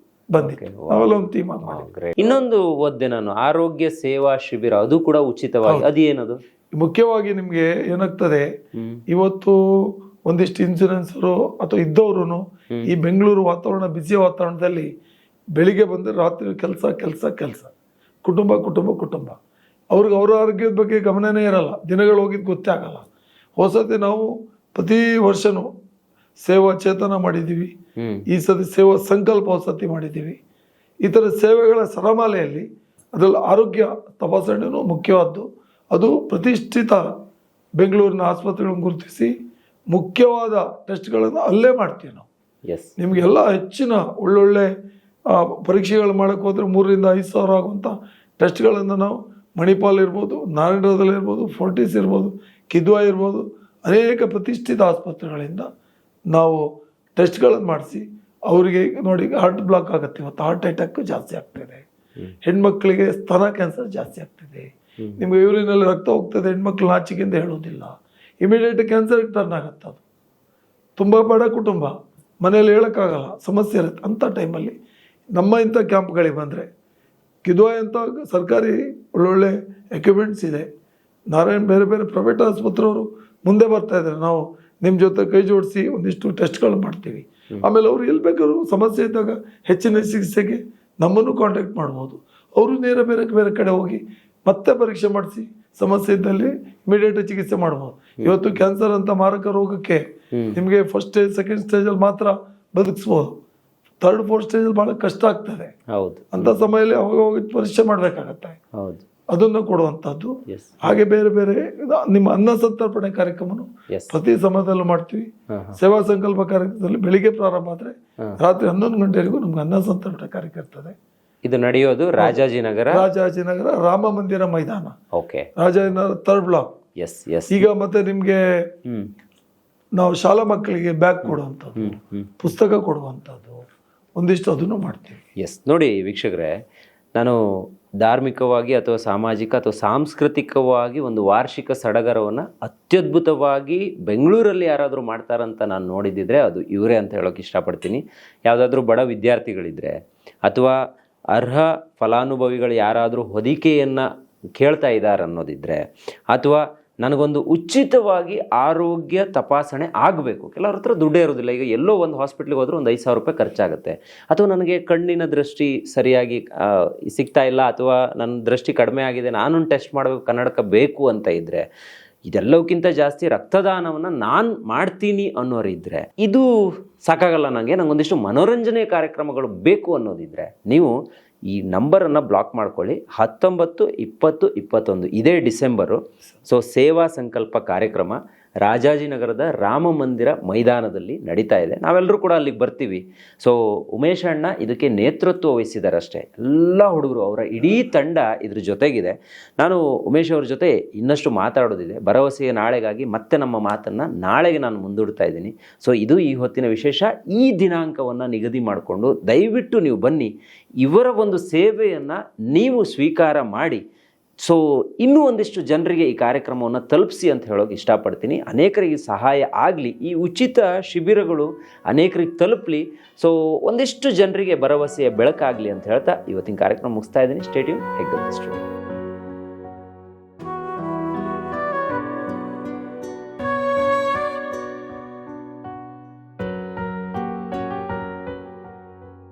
ಬಂದಿದೆ. ನಾವೆಲ್ಲ ಒಂದು ಟೀಮ್ ಮಾಡಿ. ಇನ್ನೊಂದು ಓದ್ದೆ ನಾನು, ಆರೋಗ್ಯ ಸೇವಾ ಶಿಬಿರ, ಅದು ಕೂಡ ಉಚಿತವಾಗಿ. ಅದೇನದು? ಮುಖ್ಯವಾಗಿ ನಿಮ್ಗೆ ಏನಾಗ್ತದೆ, ಇವತ್ತು ಒಂದಿಷ್ಟು ಇನ್ಸೂರೆನ್ಸ್ ಅಥವಾ ಇದ್ದವರು ಈ ಬೆಂಗಳೂರು ವಾತಾವರಣ, ಬಿಸಿ ವಾತಾವರಣದಲ್ಲಿ ಬೆಳಿಗ್ಗೆ ಬಂದರೆ ರಾತ್ರಿ ಕೆಲಸ ಕುಟುಂಬ ಅವ್ರಿಗೆ ಅವರ ಆರೋಗ್ಯದ ಬಗ್ಗೆ ಗಮನನೇ ಇರಲ್ಲ, ದಿನಗಳು ಹೋಗಿದ್ದು ಗೊತ್ತೇ ಆಗಲ್ಲ. ಹೊಸತಿ ನಾವು ಪ್ರತಿ ವರ್ಷನೂ ಸೇವಾ ಚೇತನ ಮಾಡಿದ್ದೀವಿ, ಈ ಸತಿ ಸೇವಾ ಸಂಕಲ್ಪ ಹೊಸತಿ ಮಾಡಿದ್ದೀವಿ. ಈ ಥರ ಸೇವೆಗಳ ಸರಮಾಲೆಯಲ್ಲಿ ಅದರಲ್ಲಿ ಆರೋಗ್ಯ ತಪಾಸಣೆಯೂ ಮುಖ್ಯವಾದ್ದು. ಅದು ಪ್ರತಿಷ್ಠಿತ ಬೆಂಗಳೂರಿನ ಆಸ್ಪತ್ರೆಗಳನ್ನು ಗುರುತಿಸಿ ಮುಖ್ಯವಾದ ಟೆಸ್ಟ್ಗಳನ್ನು ಅಲ್ಲೇ ಮಾಡ್ತೀವಿ ನಾವು. ನಿಮಗೆಲ್ಲ ಹೆಚ್ಚಿನ ಒಳ್ಳೊಳ್ಳೆ ಪರೀಕ್ಷೆಗಳು ಮಾಡೋಕ್ಕೆ ಹೋದರೆ 3,000 to 5,000 ಆಗುವಂಥ ಟೆಸ್ಟ್ಗಳನ್ನು ನಾವು ಮಣಿಪಾಲ್ ಇರ್ಬೋದು, ನಾರಾಯಣದಲ್ಲಿ ಇರ್ಬೋದು, ಫೋರ್ಟಿಸ್ ಇರ್ಬೋದು, ಕಿದ್ವಾ ಇರ್ಬೋದು, ಅನೇಕ ಪ್ರತಿಷ್ಠಿತ ಆಸ್ಪತ್ರೆಗಳಿಂದ ನಾವು ಟೆಸ್ಟ್ಗಳನ್ನು ಮಾಡಿಸಿ ಅವರಿಗೆ ನೋಡಿ ಹಾರ್ಟ್ ಬ್ಲಾಕ್ ಆಗುತ್ತೆ, ಇವತ್ತು ಹಾರ್ಟ್ ಅಟ್ಯಾಕ್ ಜಾಸ್ತಿ ಆಗ್ತಿದೆ, ಹೆಣ್ಮಕ್ಳಿಗೆ ಸ್ತನ ಕ್ಯಾನ್ಸರ್ ಜಾಸ್ತಿ ಆಗ್ತಿದೆ, ನಿಮ್ಗೆ ಯೂರಿನಲ್ಲಿ ರಕ್ತ ಹೋಗ್ತದೆ, ಹೆಣ್ಮಕ್ಳು ನಾಚಿಕೆಯಿಂದ ಹೇಳೋದಿಲ್ಲ, ಇಮಿಡಿಯೇಟ್ ಕ್ಯಾನ್ಸರ್ಗೆ ಟರ್ನ್ ಆಗುತ್ತೆ. ಅದು ತುಂಬ ಬಡ ಕುಟುಂಬ, ಮನೇಲಿ ಹೇಳೋಕ್ಕಾಗಲ್ಲ, ಸಮಸ್ಯೆ ಇರುತ್ತೆ. ಅಂಥ ಟೈಮಲ್ಲಿ ನಮ್ಮ ಇಂಥ ಕ್ಯಾಂಪ್ಗಳಿಗೆ ಬಂದರೆ ಕಿದ್ವಾ ಅಂತ ಸರ್ಕಾರಿ ಒಳ್ಳೊಳ್ಳೆ ಎಕ್ವಿಪ್ಮೆಂಟ್ಸ್ ಇದೆ, ಬೇರೆ ಪ್ರೈವೇಟ್ ಆಸ್ಪತ್ರೆಯವರು ಮುಂದೆ ಬರ್ತಾ ಇದ್ದಾರೆ, ನಾವು ನಿಮ್ಮ ಜೊತೆ ಕೈ ಜೋಡಿಸಿ ಒಂದಿಷ್ಟು ಟೆಸ್ಟ್ಗಳು ಮಾಡ್ತೀವಿ. ಆಮೇಲೆ ಅವರು ಎಲ್ಲಿ ಬೇಕಾದ್ರು ಸಮಸ್ಯೆ ಇದ್ದಾಗ ಹೆಚ್ಚಿನ ಚಿಕಿತ್ಸೆಗೆ ನಮ್ಮನ್ನು ಕಾಂಟ್ಯಾಕ್ಟ್ ಮಾಡ್ಬೋದು. ಅವರು ನೇರ ಬೇರೆ ಕಡೆ ಹೋಗಿ ಮತ್ತೆ ಪರೀಕ್ಷೆ ಮಾಡಿಸಿ ಸಮಸ್ಯೆ ಇದ್ದಲ್ಲಿ ಇಮಿಡಿಯೇಟ್ ಚಿಕಿತ್ಸೆ ಮಾಡ್ಬೋದು. ಇವತ್ತು ಕ್ಯಾನ್ಸರ್ ಅಂತ ಮಾರಕ ರೋಗಕ್ಕೆ ನಿಮಗೆ ಫಸ್ಟ್ ಸ್ಟೇಜ್, ಸೆಕೆಂಡ್ ಸ್ಟೇಜಲ್ಲಿ ಮಾತ್ರ ಬದುಕಿಸ್ಬೋದು, 3rd, 4th ಸ್ಟೇಜಲ್ಲಿ ಭಾಳ ಕಷ್ಟ ಆಗ್ತದೆ. ಅಂತ ಸಮಯದಲ್ಲಿ ಅವಾಗ ಪರೀಕ್ಷೆ ಮಾಡಬೇಕಾಗತ್ತೆ, ಅದನ್ನು ಕೊಡುವಂಥದ್ದು. ಹಾಗೆ ಬೇರೆ ನಿಮ್ಮ ಅನ್ನ ಸಂತರ್ಪಣೆ ಕಾರ್ಯಕ್ರಮನು ಪ್ರತಿ ಸಮಯದಲ್ಲೂ ಮಾಡ್ತೀವಿ. ಸೇವಾ ಸಂಕಲ್ಪ ಕಾರ್ಯಕ್ರಮದಲ್ಲಿ ಬೆಳಿಗ್ಗೆ ಪ್ರಾರಂಭ ಆದರೆ ರಾತ್ರಿ 11 ಗಂಟೆವರೆಗೂ ನಮ್ಗೆ ಅನ್ನ ಸಂತರ್ಪಣೆ ಕಾರ್ಯಕ್ರಮ ಇರ್ತದೆ. ಇದು ನಡೆಯೋದು ರಾಜಾಜಿನಗರ ರಾಮ ಮಂದಿರ ಮೈದಾನ, ರಾಜಾಜಿನಗರ 3rd ಬ್ಲಾಕ್. ಈಗ ಮತ್ತೆ ನಿಮ್ಗೆ ನಾವು ಶಾಲಾ ಮಕ್ಕಳಿಗೆ ಬ್ಯಾಗ್ ಕೊಡುವಂಥದ್ದು, ಪುಸ್ತಕ ಕೊಡುವಂಥದ್ದು, ಒಂದಿಷ್ಟು ಅದನ್ನು ಮಾಡ್ತೀವಿ. ನೋಡಿ ವೀಕ್ಷಕರೇ, ನಾನು ಧಾರ್ಮಿಕವಾಗಿ ಅಥವಾ ಸಾಮಾಜಿಕ ಅಥವಾ ಸಾಂಸ್ಕೃತಿಕವಾಗಿ ಒಂದು ವಾರ್ಷಿಕ ಸಡಗರವನ್ನು ಅತ್ಯದ್ಭುತವಾಗಿ ಬೆಂಗಳೂರಲ್ಲಿ ಯಾರಾದರೂ ಮಾಡ್ತಾರಂತ ನಾನು ನೋಡಿದ್ದಿದ್ರೆ ಅದು ಇವರೇ ಅಂತ ಹೇಳೋಕೆ ಇಷ್ಟಪಡ್ತೀನಿ. ಯಾವುದಾದ್ರೂ ಬಡ ವಿದ್ಯಾರ್ಥಿಗಳಿದ್ದರೆ ಅಥವಾ ಅರ್ಹ ಫಲಾನುಭವಿಗಳು ಯಾರಾದರೂ ಹೊದಿಕೆಯನ್ನು ಕೇಳ್ತಾ ಇದ್ದಾರೆ ಅನ್ನೋದಿದ್ದರೆ, ಅಥವಾ ನನಗೊಂದು ಉಚಿತವಾಗಿ ಆರೋಗ್ಯ ತಪಾಸಣೆ ಆಗಬೇಕು, ಕೆಲವ್ರ ಹತ್ರ ದುಡ್ಡೇ ಇರೋದಿಲ್ಲ, ಈಗ ಎಲ್ಲೋ ಒಂದು ಹಾಸ್ಪಿಟ್ಲಿಗೆ ಹೋದ್ರೆ ಒಂದು 5,000 ರೂಪಾಯಿ ಖರ್ಚಾಗುತ್ತೆ, ಅಥವಾ ನನಗೆ ಕಣ್ಣಿನ ದೃಷ್ಟಿ ಸರಿಯಾಗಿ ಸಿಗ್ತಾ ಇಲ್ಲ, ಅಥವಾ ನನ್ನ ದೃಷ್ಟಿ ಕಡಿಮೆ ಆಗಿದೆ, ನಾನೊಂದು ಟೆಸ್ಟ್ ಮಾಡಬೇಕು, ಕನ್ನಡಕ ಬೇಕು ಅಂತ ಇದ್ದರೆ, ಇದೆಲ್ಲವಕ್ಕಿಂತ ಜಾಸ್ತಿ ರಕ್ತದಾನವನ್ನು ನಾನು ಮಾಡ್ತೀನಿ ಅನ್ನೋರಿದ್ದರೆ ಇದು ಸಾಕಾಗಲ್ಲ, ನನಗೊಂದಿಷ್ಟು ಮನೋರಂಜನೆ ಕಾರ್ಯಕ್ರಮಗಳು ಬೇಕು ಅನ್ನೋದಿದ್ದರೆ ನೀವು ಈ ನಂಬರನ್ನು ಬ್ಲಾಕ್ ಮಾಡ್ಕೊಳ್ಳಿ. 19, 20, 21 ಇದೇ ಡಿಸೆಂಬರು. ಸೊ ಸೇವಾ ಸಂಕಲ್ಪ ಕಾರ್ಯಕ್ರಮ ರಾಜಾಜಿನಗರದ ರಾಮ ಮಂದಿರ ಮೈದಾನದಲ್ಲಿ ನಡೀತಾ ಇದೆ. ನಾವೆಲ್ಲರೂ ಕೂಡ ಅಲ್ಲಿಗೆ ಬರ್ತೀವಿ. ಸೊ ಉಮೇಶ್ ಅಣ್ಣ ಇದಕ್ಕೆ ನೇತೃತ್ವ ವಹಿಸಿದ್ದಾರೆ ಅಷ್ಟೇ, ಎಲ್ಲ ಹುಡುಗರು ಅವರ ಇಡೀ ತಂಡ ಇದ್ರ ಜೊತೆಗಿದೆ. ನಾನು ಉಮೇಶ್ ಅವ್ರ ಜೊತೆ ಇನ್ನಷ್ಟು ಮಾತಾಡೋದಿದೆ, ಭರವಸೆಯ ನಾಳೆಗಾಗಿ ಮತ್ತೆ ನಮ್ಮ ಮಾತನ್ನು ನಾಳೆಗೆ ನಾನು ಮುಂದೂಡ್ತಾ ಇದ್ದೀನಿ. ಸೊ ಇದು ಈ ಹೊತ್ತಿನ ವಿಶೇಷ. ಈ ದಿನಾಂಕವನ್ನು ನಿಗದಿ ಮಾಡಿಕೊಂಡು ದಯವಿಟ್ಟು ನೀವು ಬನ್ನಿ, ಇವರ ಒಂದು ಸೇವೆಯನ್ನು ನೀವು ಸ್ವೀಕಾರ ಮಾಡಿ. ಸೊ ಇನ್ನೂ ಒಂದಿಷ್ಟು ಜನರಿಗೆ ಈ ಕಾರ್ಯಕ್ರಮವನ್ನು ತಲುಪಿಸಿ ಅಂತ ಹೇಳೋಕೆ ಇಷ್ಟಪಡ್ತೀನಿ. ಅನೇಕರಿಗೆ ಸಹಾಯ ಆಗಲಿ, ಈ ಉಚಿತ ಶಿಬಿರಗಳು ಅನೇಕರಿಗೆ ತಲುಪಲಿ. ಸೊ ಒಂದಿಷ್ಟು ಜನರಿಗೆ ಭರವಸೆಯ ಬೆಳಕಾಗಲಿ ಅಂತ ಹೇಳ್ತಾ ಇವತ್ತಿನ ಕಾರ್ಯಕ್ರಮ ಮುಗಿಸ್ತಾ ಇದ್ದೀನಿ. Stay tune, Heggadde studio.